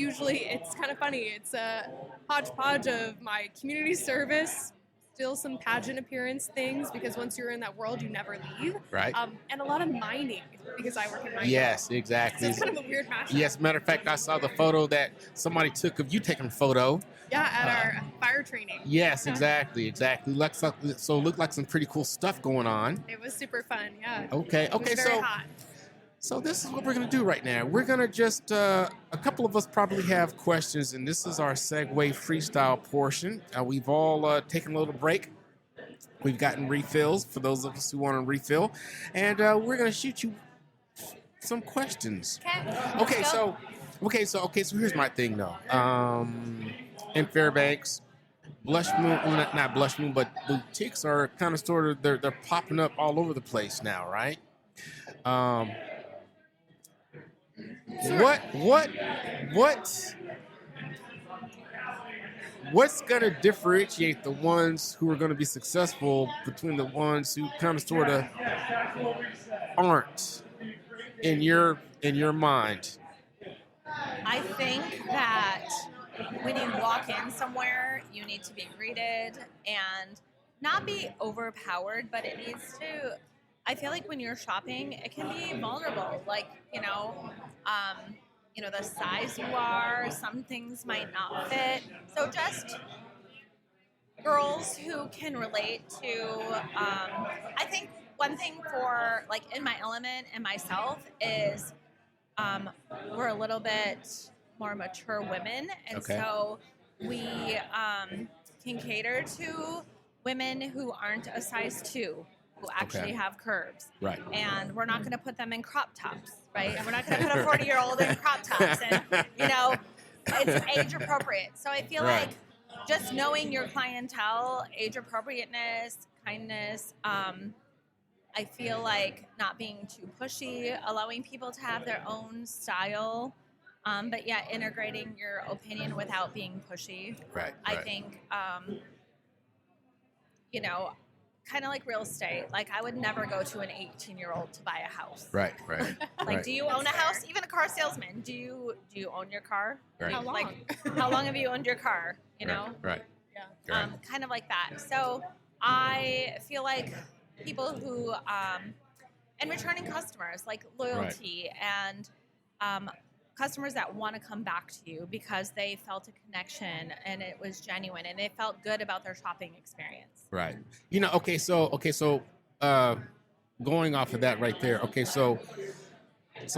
kind of funny. It's a hodgepodge of my community service, still some pageant appearance things, because once you're in that world, you never leave. Right. And a lot of mining, because I work in mining. Yes, So exactly. it's kind of a weird mashup. Yes, matter of fact, I saw the photo that somebody took of you taking a photo. Yeah, at our fire training. Yes, exactly. Looked like some pretty cool stuff going on. It was super fun, yeah. Okay, It was very hot. So this is what we're going to do right now. We're going to just, a couple of us probably have questions, and this is our segue freestyle portion. We've all taken a little break. We've gotten refills for those of us who want to refill. And we're going to shoot you some questions. Okay. Okay, let's go. So here's my thing though. In Fairbanks, Blushmoon, well, not Blushmoon, but boutiques are kind of sort of they're popping up all over the place now, right? Um, what's gonna differentiate the ones who are gonna be successful between the ones who kind of sort of aren't in your mind? I think that when you walk in somewhere, you need to be greeted and not be overpowered, but it needs to. I feel like when you're shopping, it can be vulnerable. Like, the size you are, some things might not fit. So just girls who can relate to, I think one thing for like in my element and myself is we're a little bit more mature women, and so we can cater to women who aren't a size 2, who actually have curves. Right. And we're not going to put them in crop tops, right? And we're not going to put a 40-year-old in crop tops. And, it's age appropriate. So I feel like just knowing your clientele, age appropriateness, kindness, I feel like not being too pushy, allowing people to have their own style, but integrating your opinion without being pushy. Right. I think, kind of like real estate. Like I would never go to an 18-year-old to buy a house. Right. Like, do you own a house? Even a car salesman. Do you own your car? Right. How long? Like, how long have you owned your car? You know? Right. Yeah. Kind of like that. So I feel like people who, and returning customers, like loyalty and customers that want to come back to you because they felt a connection and it was genuine and they felt good about their shopping experience. Right. So going off of that right there. Okay, so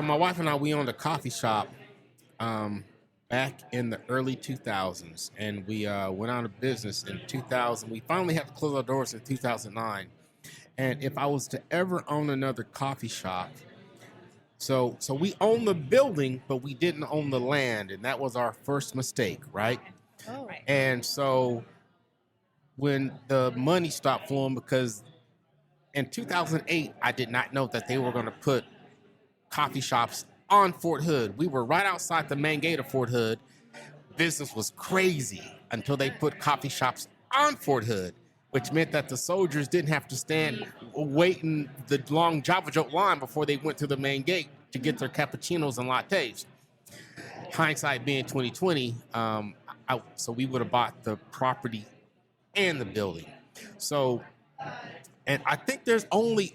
my wife and I, we owned a coffee shop back in the early 2000s, and we went out of business in 2000. We finally had to close our doors in 2009. And if I was to ever own another coffee shop, so we own the building, but we didn't own the land, and that was our first mistake, right? Oh, right. And so when the money stopped flowing, because in 2008, I did not know that they were going to put coffee shops on Fort Hood. We were right outside the main gate of Fort Hood. Business was crazy until they put coffee shops on Fort Hood, which meant that the soldiers didn't have to stand waiting the long Java Joke line before they went to the main gate to get their cappuccinos and lattes. Hindsight being 2020, so we would have bought the property and the building. So, and I think there's only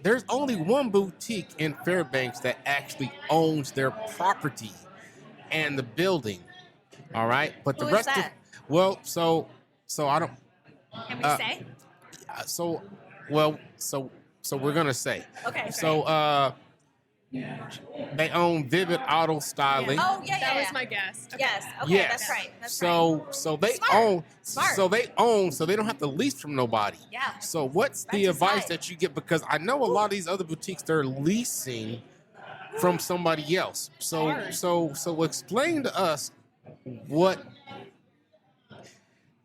one boutique in Fairbanks that actually owns their property and the building. All right, but the rest that? so I don't. Can we say? So we're gonna say. Okay. So they own Vivid Auto Styling. Oh yeah. That was my guess. Okay. Yes. Okay. Yes. That's right. So they Smart. own. Smart. So they own. So they don't have to lease from nobody. Yeah. So what's the That's advice right. that you get? Because I know a lot of these other boutiques, they're leasing from somebody else. So explain to us what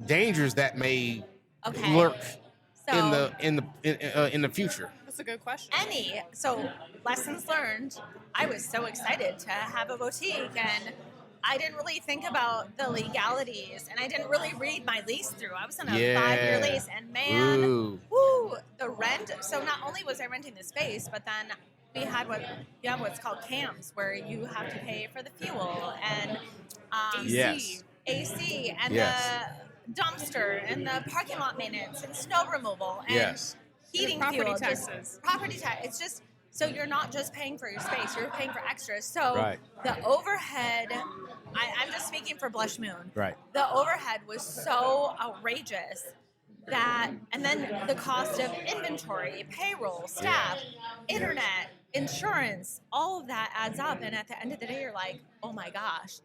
dangers that may Okay. lurk So in the future. That's a good question. So lessons learned. I was so excited to have a boutique, and I didn't really think about the legalities, and I didn't really read my lease through. I was on a 5-year lease, and man, Ooh. the rent. So not only was I renting the space, but then we had what's called CAMs, where you have to pay for the fuel and Yes. AC and Yes. the dumpster and the parking lot maintenance and snow removal and Yes. heating Property fuel, taxes. property tax. It's just so you're not just paying for your space; you're paying for extras. So Right. the overhead. I'm just speaking for Blushmoon. Right. The overhead was so outrageous that, and then the cost of inventory, payroll, staff, internet, insurance, all of that adds up. And at the end of the day, you're like, oh my gosh.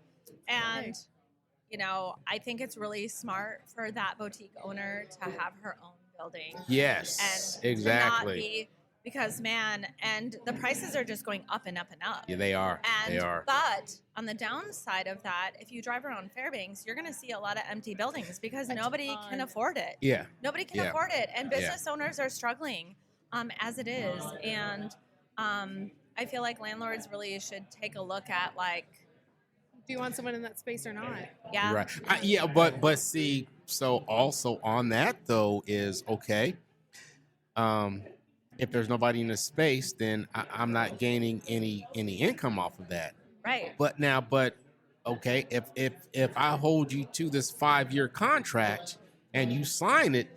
And I think it's really smart for that boutique owner to have her own building. Yes. And exactly. to not be because man, and the prices are just going up and up and up. Yeah, they are. And They are. but on the downside of that, if you drive around Fairbanks, you're going to see a lot of empty buildings because nobody can afford it. Yeah. Nobody can Yeah. afford it, and business owners are struggling as it is. And I feel like landlords really should take a look at like, Do you want someone in that space or not? yeah, Right. Yeah, but see, so also on that though is okay. If there's nobody in the space, then I'm not gaining any income off of that. right. But okay, if I hold you to this 5-year contract and you sign it,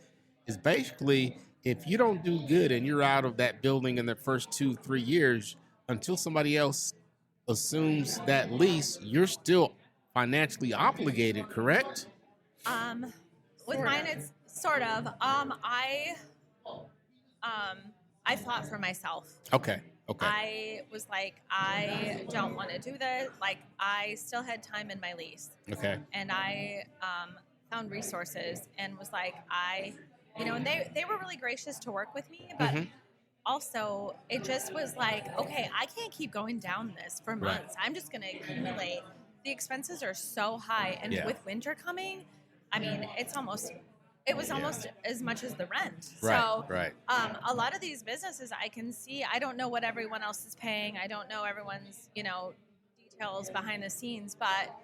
is basically if you don't do good and you're out of that building in the first 2-3 years until somebody else assumes that lease, you're still financially obligated, correct? With mine, it's sort of. I fought for myself. Okay. I was like, I don't want to do this. Like, I still had time in my lease. Okay. And I found resources and was like, and they were really gracious to work with me, but also it just was like, okay, I can't keep going down this for months. I'm just going to accumulate. The expenses are so high. And with winter coming, I mean, it was almost as much as the rent. Right. A lot of these businesses I can see, I don't know what everyone else is paying. I don't know everyone's, details behind the scenes, but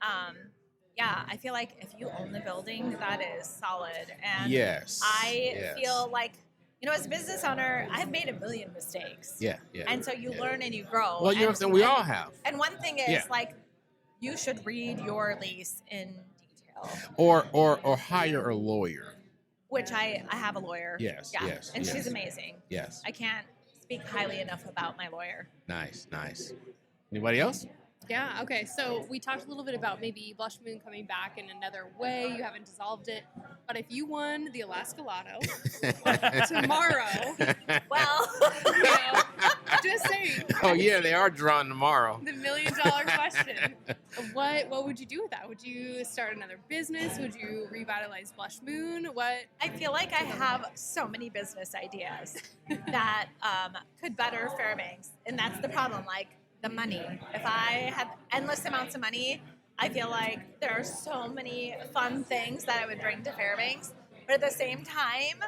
I feel like if you own the building, that is solid. And I feel like, as a business owner, I've made a million mistakes. Yeah. And so you learn and you grow. Well, you understand, we all have. And one thing is like, you should read your lease in detail. Or hire a lawyer. Which I have a lawyer. Yes. And she's amazing. Yes. I can't speak highly enough about my lawyer. Nice. Anybody else? Yeah, okay. So we talked a little bit about maybe Blushmoon coming back in another way. You haven't dissolved it. But if you won the Alaska Lotto tomorrow, well, just saying. Oh, yeah, they are drawing tomorrow. The $1 million question. What would you do with that? Would you start another business? Would you revitalize Blushmoon? What? I feel like I have so many business ideas that could better Fairbanks. And that's the problem. Like, the money. If I had endless amounts of money, I feel like there are so many fun things that I would bring to Fairbanks. But at the same time,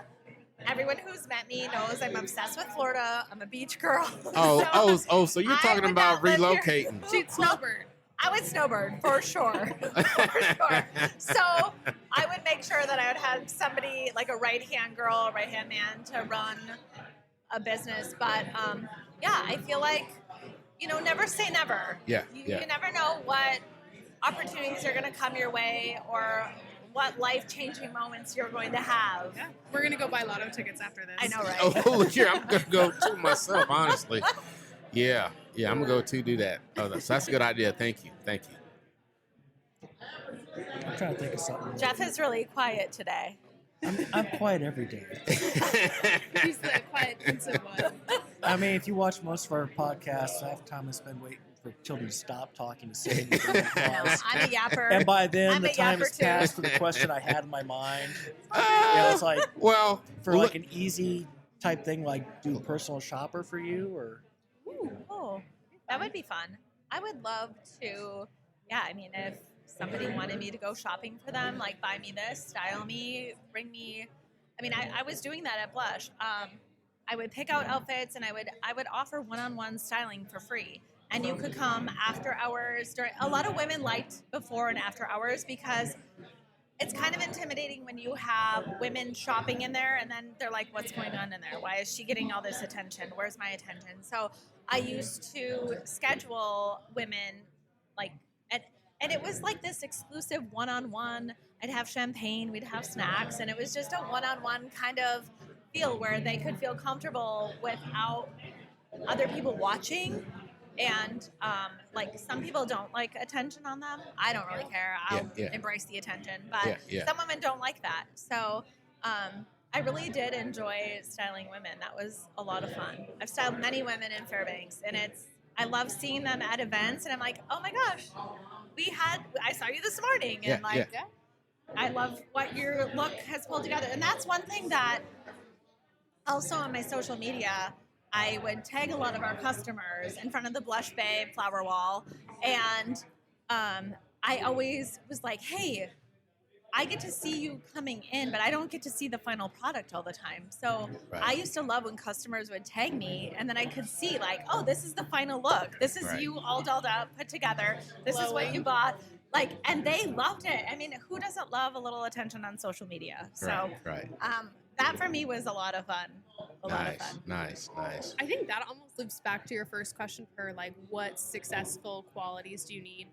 everyone who's met me knows I'm obsessed with Florida. I'm a beach girl. So you're talking about relocating. She'd snowbird. I would snowbird for sure. So I would make sure that I would have somebody like a right-hand girl, a right-hand man to run a business. But I feel like, never say never. You never know what opportunities are going to come your way or what life-changing moments you're going to have. Yeah. We're going to go buy lotto tickets after this. I know, right? Oh, yeah, I'm going to go too myself, honestly. Yeah, I'm going to go too do that. So that's a good idea. Thank you. I'm trying to think of something. Jeff is really quiet today. I'm quiet every day. He's the quiet, pensive one. I mean, if you watch most of our podcasts, half the time I spend waiting for children to stop talking to say anything. I'm a yapper. And by then, I'm the a time has yapper too. passed for the question I had in my mind. It's like, like an easy type thing, like do personal shopper for you, or. Ooh, that would be fun. I would love to. Yeah, I mean, if somebody wanted me to go shopping for them, like buy me this, style me, bring me. I mean, I was doing that at Blush. I would pick out outfits and I would offer one-on-one styling for free. And you could come after hours. A lot of women liked before and after hours because it's kind of intimidating when you have women shopping in there and then they're like, what's going on in there? Why is she getting all this attention? Where's my attention? So I used to schedule women and it was like this exclusive one-on-one. I'd have champagne, we'd have snacks, and it was just a one-on-one kind of feel where they could feel comfortable without other people watching. And like some people don't like attention on them. I don't really care. I'll embrace the attention. But some women don't like that. So I really did enjoy styling women. That was a lot of fun. I've styled many women in Fairbanks, and I love seeing them at events, and I'm like, oh my gosh, I saw you this morning, and I love what your look has pulled together. And that's one thing that also on my social media, I would tag a lot of our customers in front of the Blush Bay flower wall. And I always was like, hey, I get to see you coming in, but I don't get to see the final product all the time. So I used to love when customers would tag me, and then I could see like, oh, this is the final look. This is you all dolled up, put together. This is what you bought. Like, and they loved it. I mean, who doesn't love a little attention on social media? So that for me was a lot of fun. Nice. I think that almost loops back to your first question for like, what successful qualities do you need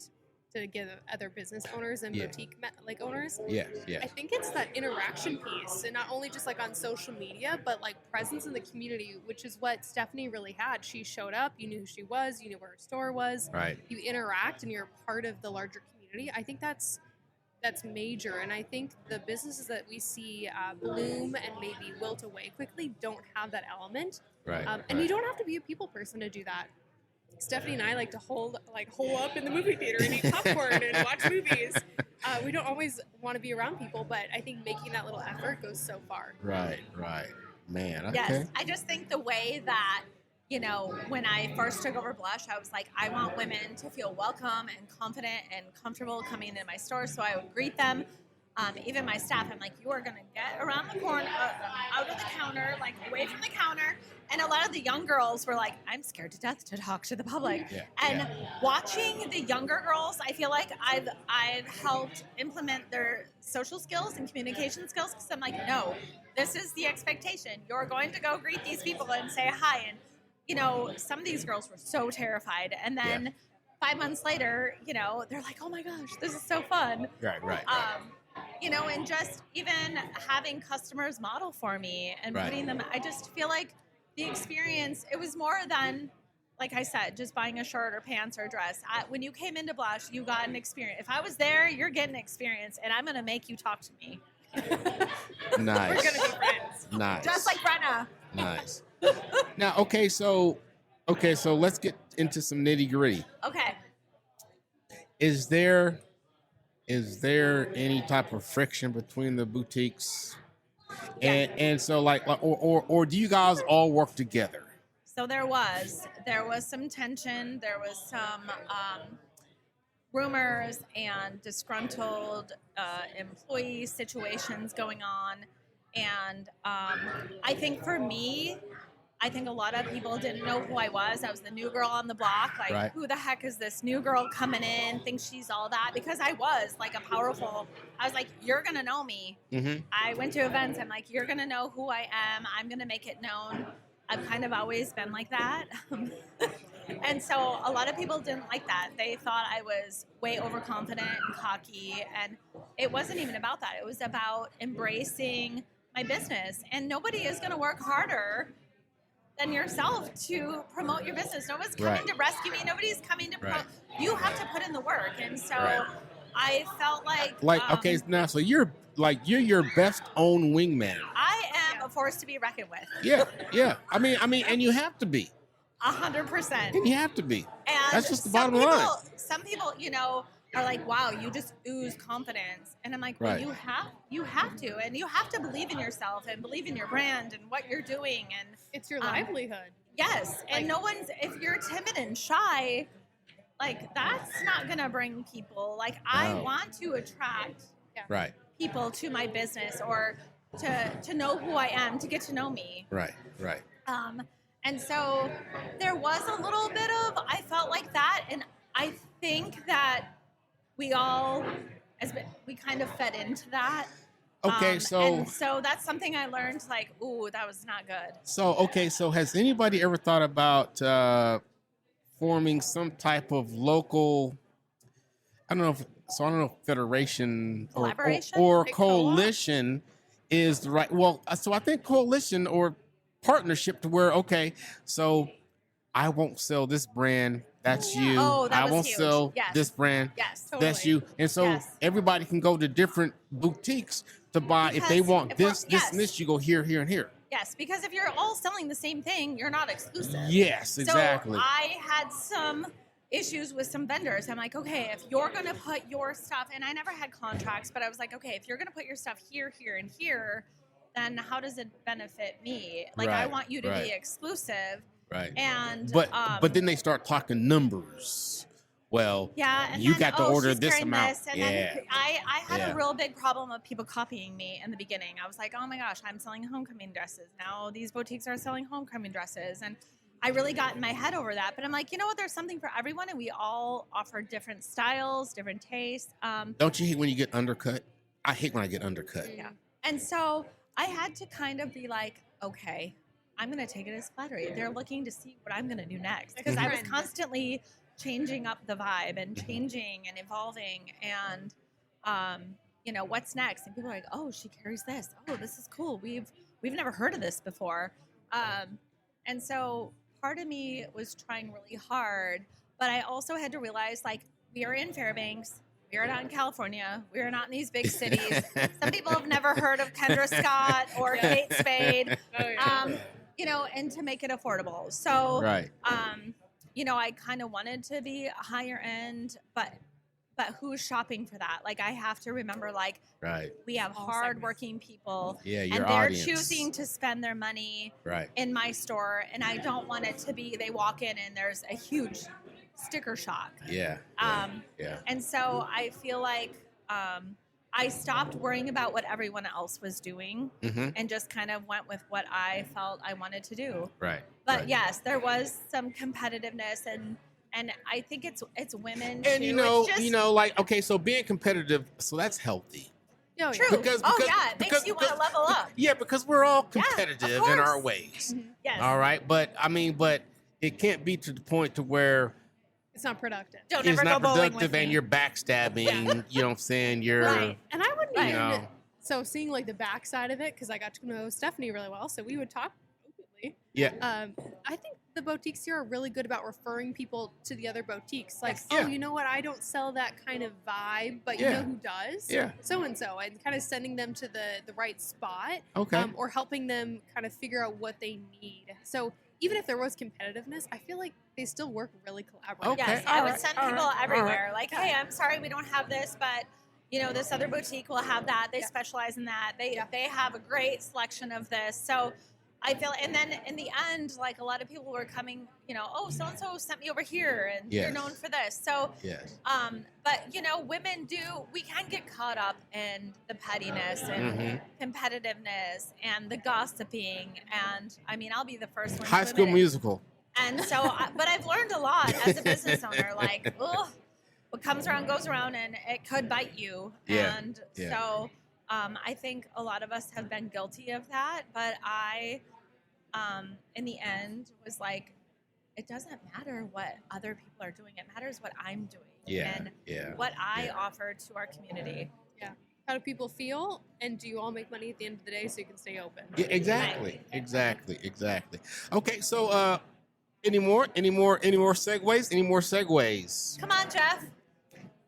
to give other business owners and boutique like owners? Yes. I think it's that interaction piece, and not only just like on social media, but like presence in the community, which is what Stephanie really had. She showed up, you knew who she was, you knew where her store was, you interact, and you're part of the larger community. I think that's major, and I think the businesses that we see bloom and maybe wilt away quickly don't have that element. And you don't have to be a people person to do that. Stephanie and I like to hole up in the movie theater and eat popcorn and watch movies. We don't always want to be around people, but I think making that little effort goes so far. Right. Man, okay. Yes, I just think the way that, you know, when I first took over Blush, I was like, I want women to feel welcome and confident and comfortable coming into my store, so I would greet them. Even my staff, I'm like, you are going to get around the corner, out of the counter, like away from the counter. And a lot of the young girls were like, I'm scared to death to talk to the public. Watching the younger girls, I feel like I've helped implement their social skills and communication skills, because I'm like, no, this is the expectation. You're going to go greet these people and say hi. And, you know, some of these girls were so terrified. And then 5 months later, you know, they're like, oh my gosh, this is so fun. Right. You know, and just even having customers model for me and putting them, I just feel like the experience, it was more than, like I said, just buying a shirt or pants or a dress. When you came into Blush, you got an experience. If I was there, you're getting an experience, and I'm going to make you talk to me. Nice. We're going to be friends. Nice. Just like Brenna. Nice. Now, okay, so let's get into some nitty gritty. Okay. Is there any type of friction between the boutiques? And so like or do you guys all work together? So there was some tension, there was some rumors and disgruntled employee situations going on, and I think for me, I think a lot of people didn't know who I was. I was the new girl on the block. Like, who the heck is this new girl coming in? Thinks she's all that. Because I was like I was like, you're going to know me. Mm-hmm. I went to events. I'm like, you're going to know who I am. I'm going to make it known. I've kind of always been like that. And so a lot of people didn't like that. They thought I was way overconfident and cocky. And it wasn't even about that. It was about embracing my business. And nobody is going to work harder than yourself to promote your business. No one's coming to rescue me. Nobody's coming to promote. You have to put in the work. And so I felt like okay, now so you're your best own wingman. I am a force to be reckoned with. Yeah. I mean, and you have to be. 100%. And you have to be. And that's just the bottom line. Some people, you know, are like, wow, you just ooze confidence. And I'm like, well, you have to. And you have to believe in yourself and believe in your brand and what you're doing. And it's your livelihood. Yes. And if you're timid and shy, like, that's not going to bring people. Like, I want to attract people to my business, or to know who I am, to get to know me. Right. And so there was a little bit of, I felt like that. And I think that we kind of fed into that. Okay, so that's something I learned, like, ooh, that was not good. So has anybody ever thought about forming some type of local, I don't know if federation or coalition is the right, well, so I think coalition or partnership to where, okay, so I won't sell this brand, that's you. I won't sell this brand, that's you. And so everybody can go to different boutiques to buy, if they want this, and this, you go here, here, and here. Yes, because if you're all selling the same thing, you're not exclusive. Yes, exactly. So I had some issues with some vendors. I'm like, okay, if you're going to put your stuff, and I never had contracts, but I was like, okay, if you're going to put your stuff here, here, and here, then how does it benefit me? Like, I want you to be exclusive. Right. And but then they start talking numbers. Well, and you then, got to order she's this carrying amount. This, and then I had a real big problem of people copying me in the beginning. I was like, oh my gosh, I'm selling homecoming dresses. Now these boutiques are selling homecoming dresses. And I really got in my head over that. But I'm like, you know what? There's something for everyone. And we all offer different styles, different tastes. Don't you hate when you get undercut? I hate when I get undercut. Yeah. And so I had to kind of be like, okay, I'm going to take it as flattery. They're looking to see what I'm going to do next. Because I was constantly changing up the vibe and changing and evolving and, you know, what's next? And people are like, oh, she carries this. Oh, this is cool. We've never heard of this before. And so part of me was trying really hard, but I also had to realize, like, we are in Fairbanks. We are not in California. We are not in these big cities. Some people have never heard of Kendra Scott or Kate Spade. You know, and to make it affordable. So, you know, I kind of wanted to be higher end, but who's shopping for that? Like, I have to remember, like, we have hardworking people, and they're audience. choosing to spend their money in my store, and I don't want it to be they walk in and there's a huge sticker shock. And so I feel like I stopped worrying about what everyone else was doing and just kind of went with what I felt I wanted to do. But yes, there was some competitiveness, and I think it's women and too. you know, like, okay, so being competitive, so that's healthy. True. Because it makes you want to level up. Yeah, because we're all competitive in our ways. Yes. All right, but it can't be to the point to where it's not productive. It's not productive, and you're backstabbing. You know what I'm saying? You're and I wouldn't even. know. So seeing like the backside of it, because I got to know Stephanie really well, so we would talk openly. I think the boutiques here are really good about referring people to the other boutiques. Like, you know what? I don't sell that kind of vibe, but you know who does? So and kind of sending them to the right spot. Or helping them kind of figure out what they need. So even if there was competitiveness, I feel like they still work really collaboratively. Yes, I would send people everywhere. Like, hey, I'm sorry we don't have this, but you know, this other boutique will have that. They specialize in that. They have a great selection of this. So I feel, and then in the end, like, a lot of people were coming, you know, oh, so and so sent me over here, and you're known for this. So, but you know, women we can get caught up in the pettiness and competitiveness and the gossiping. And I mean, I'll be the first one. High School Musical. And so, but I've learned a lot as a business owner. Like, what comes around goes around, and it could bite you. And so. I think a lot of us have been guilty of that, but I, in the end, was like, it doesn't matter what other people are doing. It matters what I'm doing and what I offer to our community. How do people feel? And do you all make money at the end of the day so you can stay open? Exactly. Okay, so any more segues? Any more segues? Come on, Jeff.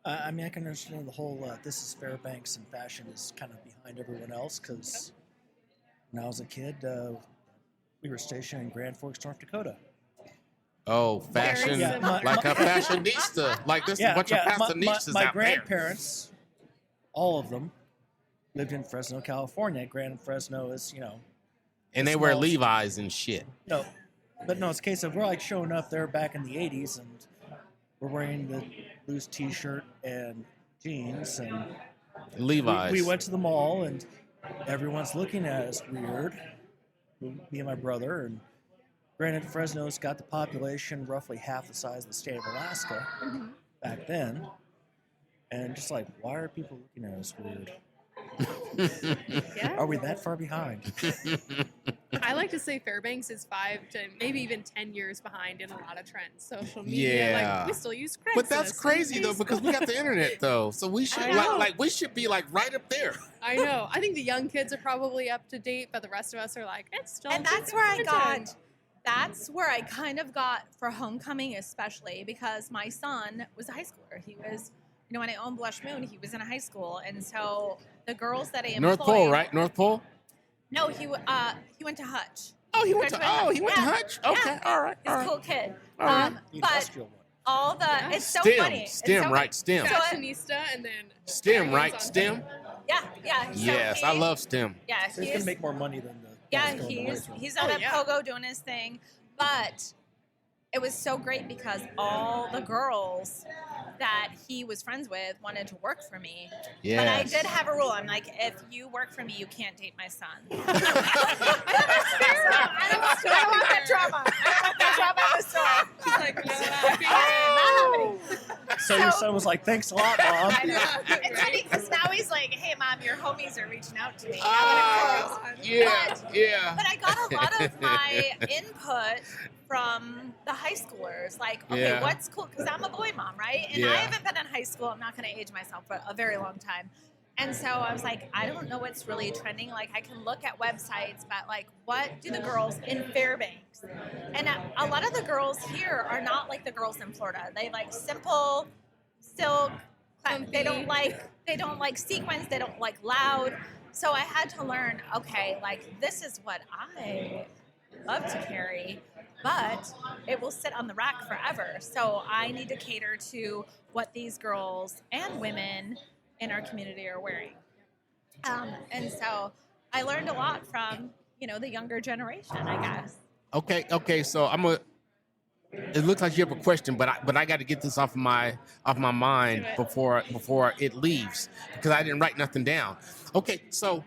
I mean, I can understand the whole this is Fairbanks and fashion is kind of behind everyone else, because when I was a kid, we were stationed in Grand Forks, North Dakota. Oh, fashion, like a fashionista. Like this is a bunch of fashionistas my out there. My grandparents, all of them, lived in Fresno, California. Grand Fresno is, you know. And they wear Levi's and shit. No, but no, it's a case of we're like showing up there back in the 80s, and we're wearing the loose T-shirt and jeans, and Levi's. We went to the mall, and everyone's looking at us weird. Me and my brother, and granted, Fresno's got the population roughly half the size of the state of Alaska back then, and just like, why are people looking at us weird? Are we that far behind? I like to say Fairbanks is 5 to maybe even 10 years behind in a lot of trends. Social media, like, we still use Craigslist. But that's crazy though, because we got the internet though, so we should we should be like right up there. I know. I think the young kids are probably up to date, but the rest of us are like, it's still. And that's where I got. That's where I kind of got for homecoming, especially because my son was a high schooler. He was, you know, when I owned Blushmoon, he was in a high school, and so the girls that I employed. North Pole, right? North Pole. No, he went to Hutch. Oh, he went to Hutch. Okay, all right. He's a cool kid. The but all the it's so STEM, funny. STEM, right? STEM. Fashionista, and then STEM, right? STEM. Yeah. Yes, I love STEM. Yeah, So he's gonna make more money than the. Yeah, guys going to Lakeland. he's out at Pogo doing his thing, but it was so great because all the girls that he was friends with wanted to work for me. Yes. But I did have a rule. I'm like, if you work for me, you can't date my son. I don't want that drama. I don't want that drama in the store. She's like, no, not happening. So your son was like, "Thanks a lot, Mom." I know. It's funny because now he's like, "Hey, Mom, your homies are reaching out to me." Yeah. But I got a lot of my input from the high schoolers. Like, okay, what's cool? Because I'm a boy mom, right? And I haven't been in high school. I'm not going to age myself for a very long time. And so I was like, I don't know what's really trending. Like, I can look at websites, but like, what do the girls in Fairbanks? And a lot of the girls here are not like the girls in Florida. They like simple, silk. They don't like sequins. They don't like loud. So I had to learn, okay, like this is what I love to carry, but it will sit on the rack forever. So I need to cater to what these girls and women in our community are wearing. And so I learned a lot from, the younger generation, I guess. Okay. So it looks like you have a question, but I got to get this off my mind before it leaves because I didn't write nothing down. Okay, so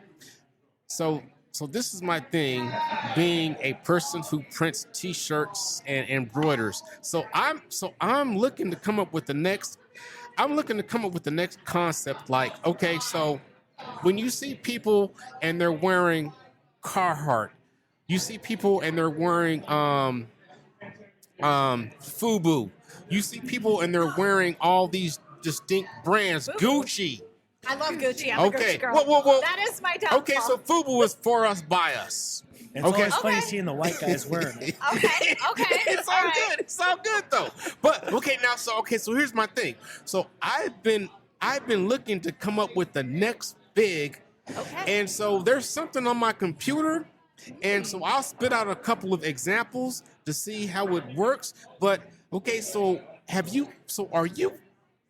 this is my thing, being a person who prints T-shirts and embroiders. So I'm looking to come up with the next concept. Like, okay, so when you see people and they're wearing Carhartt, you see people and they're wearing FUBU. You see people and they're wearing all these distinct brands. Gucci. I love Gucci. I'm a Gucci girl. Whoa. That is my downfall. Okay, so FUBU is for us, by us. It's always funny seeing the white guys wearing it. Okay. It's all good. It's all good though. But so here's my thing. So I've been looking to come up with the next big. Okay. And so there's something on my computer. And so I'll spit out a couple of examples to see how it works. But okay, so are you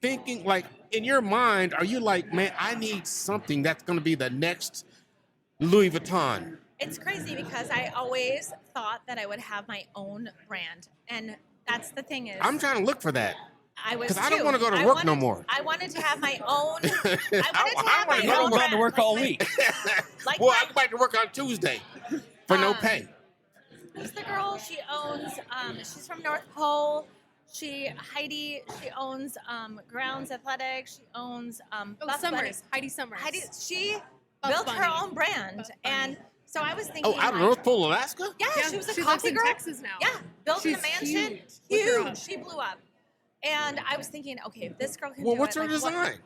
thinking, like, in your mind, are you like, man, I need something that's going to be the next Louis Vuitton? It's crazy because I always thought that I would have my own brand. And that's the thing is, I'm trying to look for that. I was because I don't want to go to work no more. I wanted to have my own. I don't go to work all week. Like well, I go back to work on Tuesday for no pay. Who's the girl? She owns. She's from North Pole. Heidi. She owns Grounds Athletics. She owns Heidi Summers. She built her own brand, and so I was thinking. Oh, out of North Pole, Alaska? Yeah, she was a she coffee lives in girl. Texas now. Yeah, built a mansion. Huge. She blew up, and I was thinking, okay, if this girl can do Well, it. what's her design?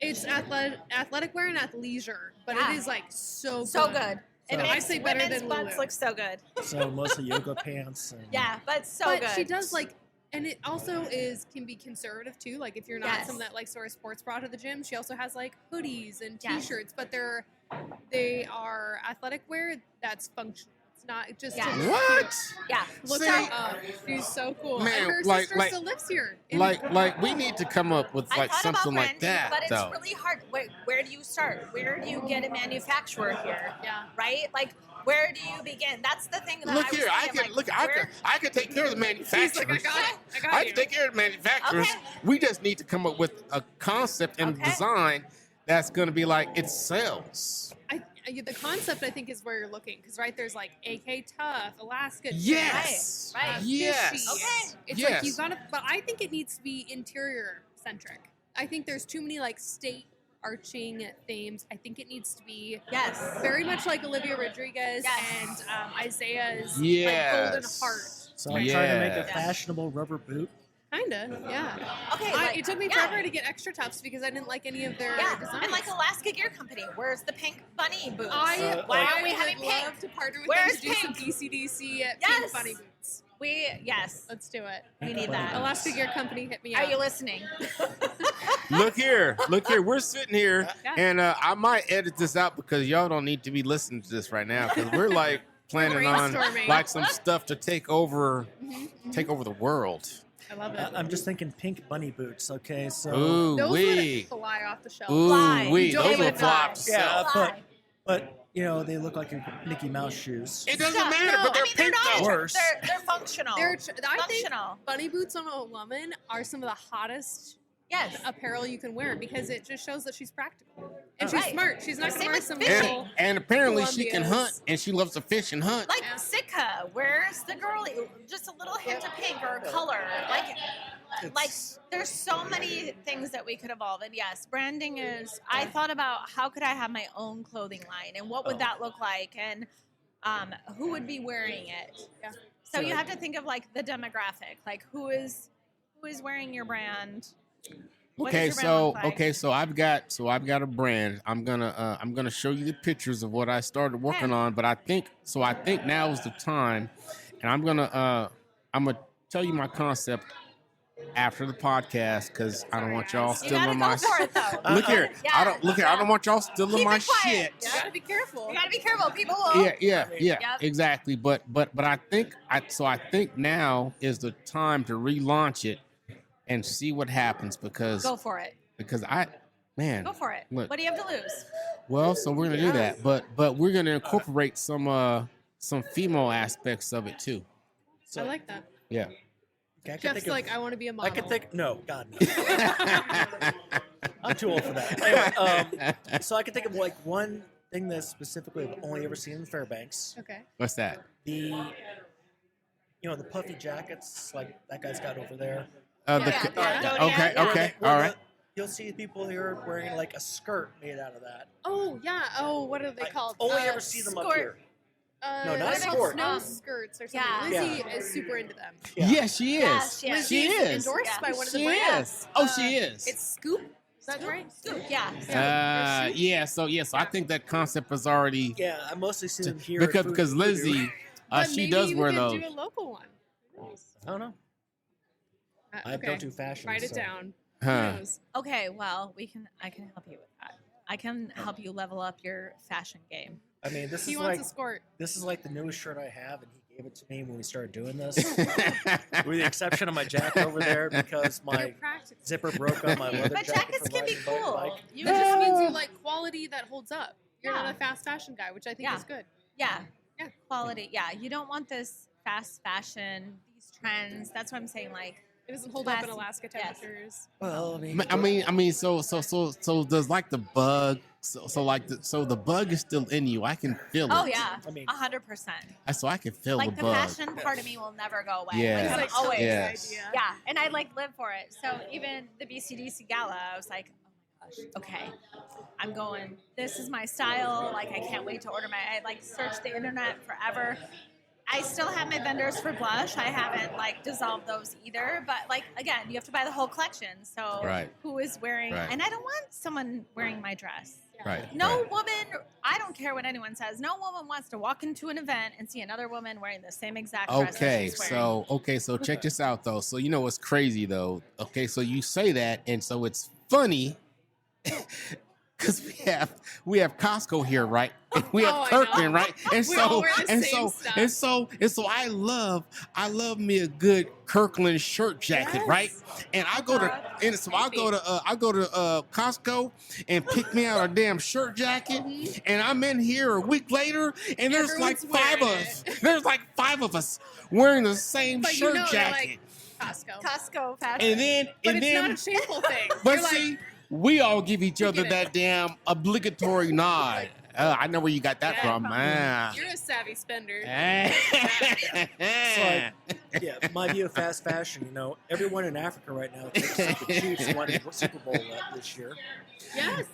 It's athletic wear and athleisure, but it is like so good. It So makes I say better women's than butts Lulu. look so good. So mostly yoga pants. And But good. She does and it also can be conservative too. Like if you're not someone that likes to wear a sports bra to the gym, she also has like hoodies and T-shirts, but they are athletic wear that's functional. It's not just what? Yeah. Look her up. She's so cool. Man, and her sister still lives here. Like we need to come up with like something like that. But it's really hard. Where do you start? Where do you get a manufacturer here? Yeah. Right? Like where do you begin? That's the thing that look here, I can take care of the manufacturers. Like, I can take care of the manufacturers. Okay. We just need to come up with a concept and design that's going to be like it sells. The concept I think is where you're looking because there's like AK Tough, Alaska. Yes. Right. Yes. Okay. It's like you gotta, but I think it needs to be interior centric. I think there's too many like state arching themes. I think it needs to be very much like Olivia Rodriguez and Isaiah's like, Golden Heart. So I'm trying to make a fashionable rubber boot. Kinda, yeah. Okay. It took me forever to get extra toughs because I didn't like any of their designs. And like Alaska Gear Company, where's the pink bunny boots? Why aren't we having love pink? to partner with Where's them to pink? do some DCDC pink bunny boots. Let's do it. We need that. Alaska Gear Company, hit me up. Are you listening? Look here. We're sitting here, and I might edit this out because y'all don't need to be listening to this right now because we're like planning on like some stuff to take over the world. I love it. I'm just thinking pink bunny boots. Okay, so Ooh, Those wee. would fly off the shelf. Ooh, wee. They Those would will fly fly. off the yeah, shelf. but you know they look like your Mickey Mouse shoes. It doesn't Stop. matter, No, but they're I mean, they're pink not. though. Worse. They're functional. I think functional. bunny boots on a woman are some of the hottest Yes. apparel you can wear because it just shows that she's practical and Oh. she's Right. smart. She's not Same going to wear with some fishing. little. And apparently she can Columbia's. hunt, and she loves to fish and hunt. Like Yeah. Sitka, where's the girly? Just a little hint of pink or color. Like there's so many things that we could evolve. And yes, branding is. I thought about how could I have my own clothing line and what would that look like and who would be wearing it. Yeah. So you have to think of like the demographic, like who is wearing your brand. What does your brand look like? So I've got a brand. I'm gonna show you the pictures of what I started working on. But I think now is the time, and I'm gonna tell you my concept after the podcast because I don't want y'all You stealing gotta my. go for it though. Look here, Yeah. I don't want y'all stealing Keep my it quiet. shit. You got to be careful. You gotta be careful. People will. Yeah, Yep. exactly. But I think now is the time to relaunch it and see what happens because Go for it. man. Go for it. Look. What do you have to lose? Well, so we're gonna do that, but we're gonna incorporate some female aspects of it too. So I like that. Yeah. okay, I can Jeff's think of- like, I want to be a model. I can think. No, God, no. I'm too old for that. Anyway, so I can think of like one thing that specifically I've only ever seen in Fairbanks. Okay. What's that? The puffy jackets like that guy's got over there. Okay, all right. You'll see people here wearing like a skirt made out of that. Oh yeah. Oh, what are they called? Only ever see them up here. No, not they're called skort. snow skirts or something. Yeah. Lizzie is super into them. Yeah, she is. Yes, yes. She Lizzie's is. endorsed Yeah. by one of the She brands. is. Oh, she is. It's Scoop. Is that right? Scoop, yeah. So I think that concept is already Yeah, I mostly see them here. because Lizzie, But she maybe does you wear could those. do a local one. I don't know. I Okay. don't do fashion. Write it so. down. Huh. Who knows? Okay, well, I can help you with that. I can help you level up your fashion game. I mean, this He is wants like a skirt. this is like the newest shirt I have, and he gave it to me when we started doing this. With the exception of my jacket over there, because You're my practical. zipper broke on my leather But jacket. jackets from can be riding a cool. bike. You That just just means you like quality that holds up. You're Yeah. not a fast fashion guy, which I think Yeah. is good. yeah, Yeah. quality. Yeah, you don't want this fast fashion, these trends. That's what I'm saying. Like, It doesn't hold up in Classy. Alaska Yes. temperatures. Well, I mean, so does like the bug, so the bug is still in you. I can feel it. oh yeah, I mean, 100%. So I can feel Like the the bug. fashion part of me will never go away. Yeah. Like, It's I'm like always. Yes. idea. Yeah, and I like live for it. So even the BCDC gala, I was like, oh my gosh, okay, I'm going. This is my style. Like I can't wait to order I like searched the internet forever. I still have my vendors for blush. I haven't like dissolved those either. But like again, you have to buy the whole collection. So Right. who is wearing? Right. And I don't want someone wearing my dress. Right. No right. woman, I don't care what anyone says. No woman wants to walk into an event and see another woman wearing the same exact dress that Okay, she's wearing. so check this out though. So you know what's crazy though? Okay, so you say that, and so it's funny because we have Costco here, right? And we have Oh, I Kirkland, know. right? And We all so wear the and same so stuff. I love me a good Kirkland shirt jacket, Yes. right? And I go to and so I go to Costco and pick me out a damn shirt jacket, and I'm in here a week later, and there's Everyone's like five of wearing us. There's like five of us wearing the same But shirt you know, they're jacket. like Costco. Costco fashion. And then, But and it's then, not a shameful thing. but You're see, we all give each other get it. that damn obligatory nod. I know where you got that Yeah. from. Ah. You're a savvy spender. yeah, my view of fast fashion. You know, everyone in Africa right now thinks that the Chiefs won the Super Bowl this year. Yes.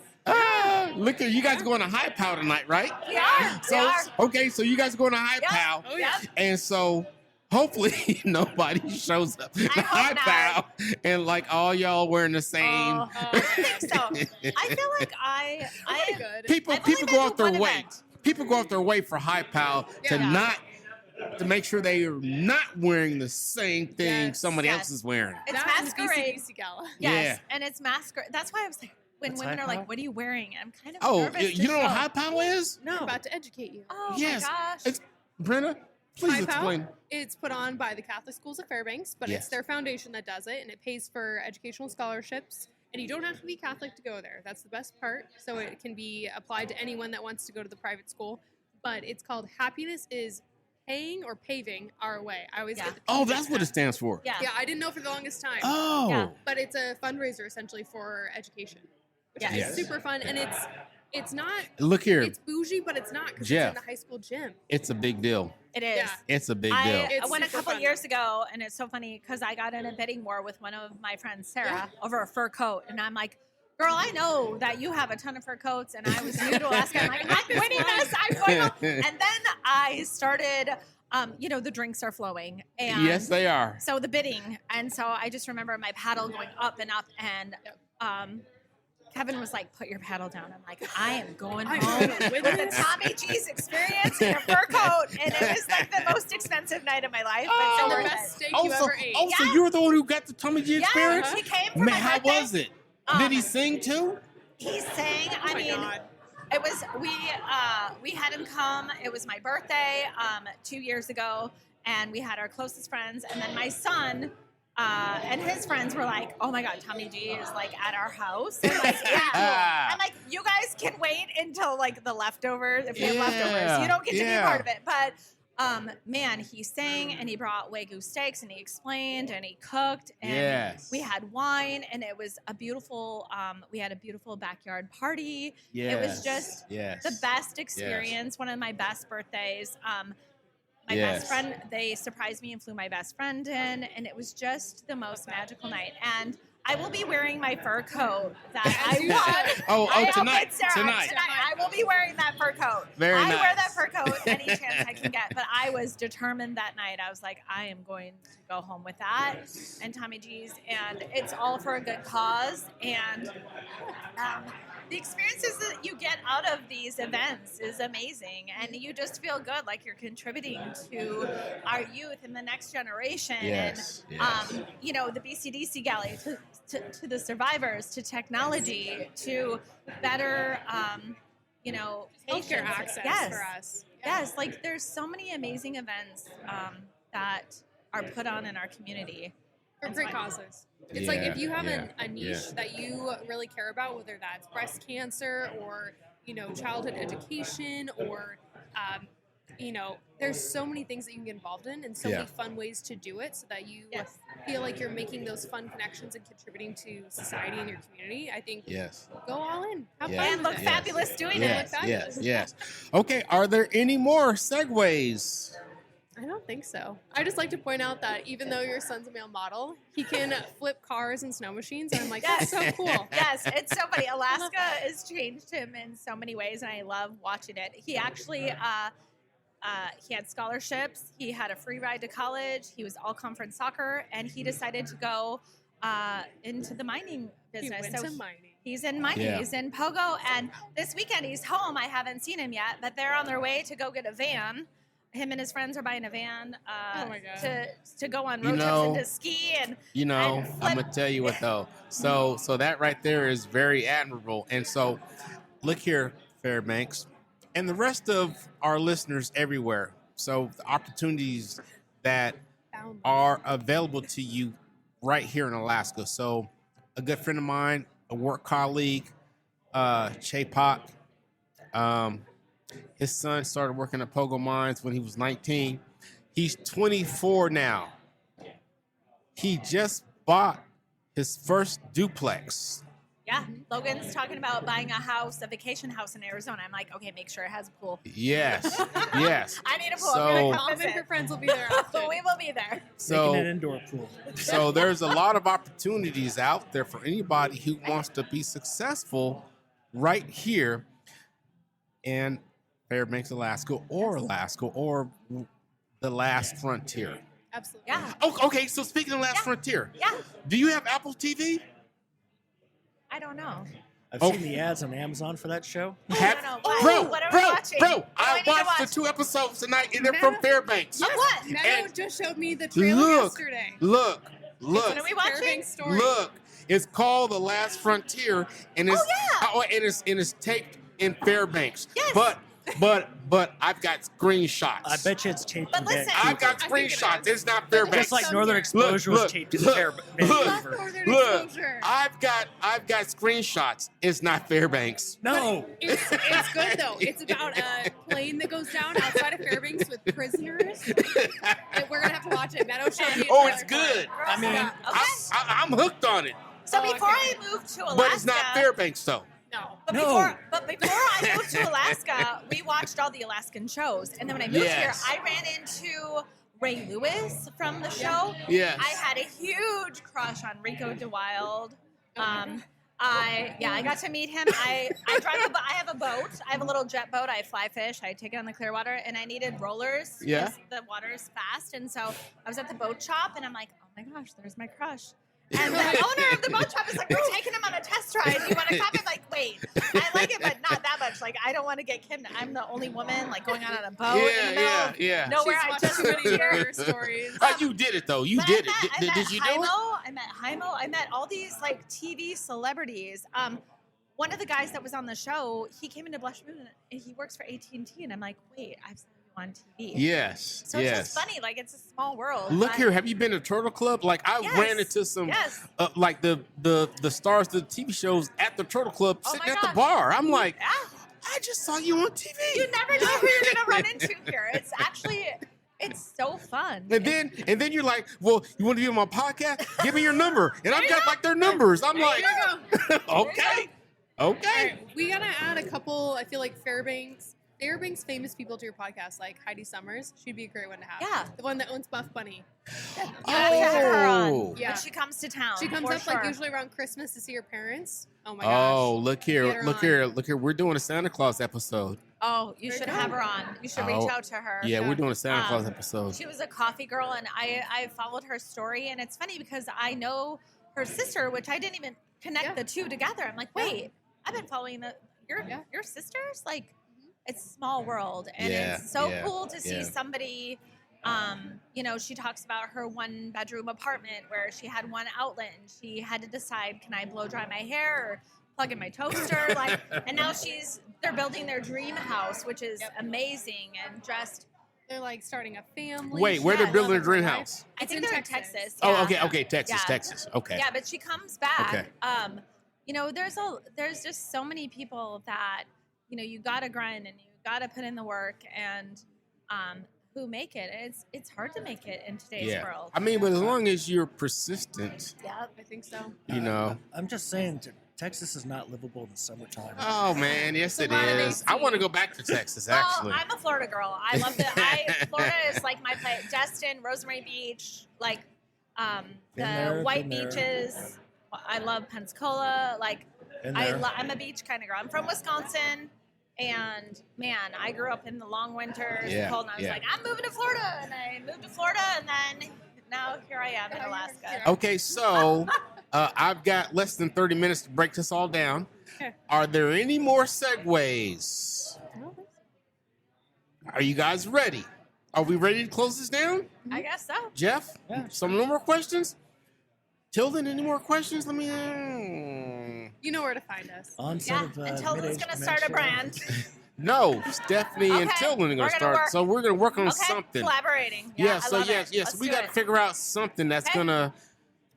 Look at you guys going to High Pow tonight, right? We are. So we are. okay, so you guys going to High Yeah. Pow, Oh yeah. and so hopefully nobody shows up at hope High not. Pow and like all y'all wearing the same. Oh, I think so. I feel like I Pretty good. People I've only people been go to off their one way. event. People go off their way for High Pow to Yeah. not to make sure they are not wearing the same thing Yes, somebody yes. else is wearing. it's That and masquerade. BCBC Gala. Yes, and it's masquerade. That's why I was like, when That's women high are pow? like, "What are you wearing?" I'm kind of Oh, nervous. you to don't know what show. High Pow is? I'm about to educate you. Oh Yes. my gosh. It's Brenna. Please Type Out, explain. it's put on by the Catholic Schools of Fairbanks, but Yes. it's their foundation that does it, and it pays for educational scholarships. And you don't have to be Catholic to go there. That's the best part. So it can be applied to anyone that wants to go to the private school. But it's called Happiness is Paying or Paving Our Way. I always get the Oh, P that's mixed what it up. stands for. Yeah. Yeah, I didn't know for the longest time. Oh. Yeah. But it's a fundraiser essentially for education, which is Yes. super fun. And it's not, Look here. it's bougie, but it's not because it's Jeff. in the high school gym. It's a big deal. It is. Yeah. It's a big deal. I It's went a super couple fun. years ago, and it's so funny because I got in a bidding war with one of my friends, Sarah, over a fur coat, and I'm like, "Girl, I know that you have a ton of fur coats," and I was new to Alaska. I'm like, "I'm winning this. I'm going to." And then I started. The drinks are flowing, and Yes, they are. so the bidding, and so I just remember my paddle going up and up, and Kevin was like, "Put your paddle down." I'm like, "I am going I'm home gonna win with the this." Tommy G's experience in a fur coat," and it was like the most expensive night of my life, but Oh. so And the worth best it. steak you ever ate. So you were the one who got the Tommy G experience? Yeah, he came for Man, my how birthday. was it? Did he sing too? He sang. Oh my God. It was we had him come. It was my birthday 2 years ago, and we had our closest friends, and then my son and his friends were like, "Oh my God, Tommy G is like at our house." And like, yeah. I'm like, "You guys can wait until like the leftovers if you have leftovers. You don't get to be part of it." But man, he sang and he brought Wagyu steaks and he explained and he cooked and Yes. we had wine and it was a beautiful. We had a beautiful backyard party. Yes. It was just yes. the best experience. One of my best birthdays. My Yes. best friend, they surprised me and flew my best friend in, and it was just the most magical night. And I will be wearing my fur coat that I won. Oh, I tonight. outfit Sarah Tonight. I will be wearing that fur coat. Very I nice. wear that fur coat any chance I can get. But I was determined that night. I was like, I am going to go home with that and Tommy G's, and it's all for a good cause. And the experiences that you get out of these events is amazing, and you just feel good, like you're contributing to our youth and the next generation. Yes, And the BCDC Galley to the survivors, to technology, to better, Healthcare patients. access Yes. for us. Yeah. Yes, like there's so many amazing events that are put on in our community. For And great so I- causes. It's like if you have a niche yeah. that you really care about, whether that's breast cancer or, childhood education or, there's so many things that you can get involved in and so many fun ways to do it so that you Yes. feel like you're making those fun connections and contributing to society and your community. I think Yes. go all in. Have Yes. fun And with look it. fabulous doing Yes, it. yes, yes. Okay, are there any more segues? I don't think so. I just like to point out that even though your son's a male model, he can flip cars and snow machines, and I'm like, that's so cool. Yes, it's so funny. Alaska has changed him in so many ways, and I love watching it. He actually, he had scholarships. He had a free ride to college. He was all conference soccer, and he decided to go into the mining He business. went to mining. He's in mining. Yeah. He's in Pogo, and this weekend he's home. I haven't seen him yet, but they're on their way to go get a van. Him and his friends are buying a van Oh my God. to go on You road know, trips and to ski and I'm flip. gonna tell you what though. So that right there is very admirable. And so, look here, Fairbanks, and the rest of our listeners everywhere. So the opportunities that Found are available to you right here in Alaska. So a good friend of mine, a work colleague, Che Pak, his son started working at Pogo Mines when he was 19. He's 24 now. He just bought his first duplex. Yeah, Logan's talking about buying a house, a vacation house in Arizona. I'm like, okay, make sure it has a pool. Yes, yes. I need a pool. So- I'm gonna Mom come and her visit. friends will be there often. We will be there. So Making an indoor pool. So there's a lot of opportunities out there for anybody who wants to be successful right here in Fairbanks, Alaska, or the last frontier. Absolutely. Yeah, Oh, okay, so speaking of last frontier, yeah. do you have Apple TV? I don't know. I've Oh. seen the ads on Amazon for that show. Have- know. What are we watching? Bro, What do I I need to watched the watch? 2 episodes tonight, and they're from Fairbanks. Of what? Meadow And- just showed me the trailer Look, yesterday. look. What are we watching? Fairbanks story. Look, it's called The Last Frontier, and it's Oh, yeah. and it's taped in Fairbanks. Yes. But but I've got screenshots. I bet you it's taped But in listen, Vancouver. I've got I think it screenshots. is. It's not Fairbanks. Just like Northern Exposure was taped in Vancouver. Look, Exposure. I've got screenshots. It's not Fairbanks. No. It's good though. It's about a plane that goes down outside of Fairbanks with prisoners. And we're gonna have to watch it. Meadow showed me. Oh, it's good. I mean, Yeah. I'm hooked on it. So Oh, before okay. I moved to Alaska, But it's not Fairbanks though. No. But No. before I moved to Alaska, we watched all the Alaskan shows, and then when I moved Yes. here, I ran into Ray Lewis from the show. Yes. I had a huge crush on Rico DeWild. I got to meet him. I drive. I have a boat. I have a little jet boat. I fly fish. I take it on the Clearwater, and I needed rollers. Yeah. because the water is fast, and so I was at the boat shop, and I'm like, oh my gosh, there's my crush. And the owner of the boat shop is like, we're taking him on a test ride. Do you want to come? I'm like, wait, I like it, but not that much. Like, I don't want to get kidnapped. I'm the only woman, like, going out on a boat. Yeah. Nowhere. She's I watched just too moved many here. murder stories. You did it though. You But did I it. met Did you do it? I met Jaimo. I met all these, like, TV celebrities. One of the guys that was on the show, he came into Blushmoon, and he works for AT&T. And I'm like, wait, I've seen you on TV. Yes. So it's just funny. Like, it's a small world. Look but- here. Have you been to Turtle Club? Like I Yes. ran into some, Yes. like the stars of the TV shows at the Turtle Club Oh sitting my at the gosh. bar. I'm like, Yeah. I just saw you on TV. You never know who you're going to run into here. It's actually, it's so fun. And then you're like, well, you want to be on my podcast? Give me your number. And I've got like their numbers. I'm like, There you go. okay. All Okay. right, we gotta add a couple. I feel like Fairbanks famous people to your podcast, like Heidi Summers. She'd be a great one to have. Yeah. The one that owns Buff Bunny. You have to have her on Oh. Yeah. when she comes to town. She comes for up sure. like usually around Christmas to see her parents. Oh my gosh. Oh, look Get here. her Look on. here. Look here. We're doing a Santa Claus episode. Oh, you There should you have go. her on. You should reach out to her. Yeah, we're doing a Santa Um, Claus episode. She was a coffee girl, and I followed her story, and it's funny because I know her sister, which I didn't even connect Yeah. the two together. I'm like, wait, I've been following Yeah. your sisters. Like, it's a small world, and Yeah, it's so yeah, cool to see yeah. somebody. She talks about her 1-bedroom apartment where she had one outlet, and she had to decide, can I blow dry my hair or plug in my toaster? Like, and now they're building their dream house, which is amazing, and just. They're like starting a family. Wait, where they're Yeah. building a dream Life. house? I It's think in they're Texas. in Texas. Oh, yeah. okay. Texas. Yeah. Texas. Okay. Yeah, but she comes back. Okay. There's just so many people that you gotta grind and you gotta put in the work, and who make it. It's hard to make it in today's Yeah. world. I mean, but as long as you're persistent, Yep. I think so. you know. I'm just saying, Texas is not livable in the summertime. Oh man, yes it a lot of is. AC. I want to go back to Texas. Actually, Well, I'm a Florida girl. I love Florida is like my place. Destin, Rosemary Beach, like the white been there. beaches. I love Pensacola. Like Been there. I'm a beach kind of girl. I'm from Wisconsin, and man, I grew up in the long winters, Yeah, the cold, and I was yeah. like, I'm moving to Florida, and I moved to Florida, and then now here I am in Alaska. okay. So I've got less than 30 minutes to break this all down. Okay. Are there any more segues? Are you guys ready? Are we ready to close this down? I guess so. Jeff, Yeah. some more questions? Tilden, any more questions? Let me. You know where to find us. Onset Yeah, of until it's mid-age going to start a dementia. brand. No, Stephanie and Okay, Tilden are going we're to gonna start. work. So we're going to work on Okay, something. collaborating. Yeah. I So love yes, it. yes, Let's we do got to it. figure out something that's Okay. going to,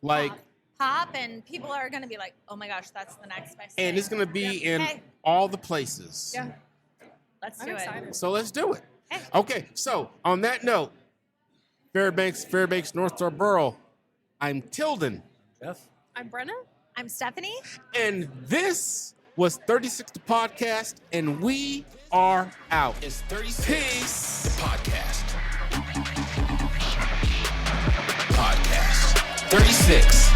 like, Pop, and people are going to be like, oh my gosh, that's the next best and thing. it's going to be in Okay. all the places. Yeah. Let's I'm do it. excited. So let's do it. Okay. Okay. So on that note, Fairbanks, North Star Borough. I'm Tilden, Jeff? I'm Brenna. I'm Stephanie. and this was 36 the podcast, and we are out. It's 36 Peace. the podcast. Podcast 36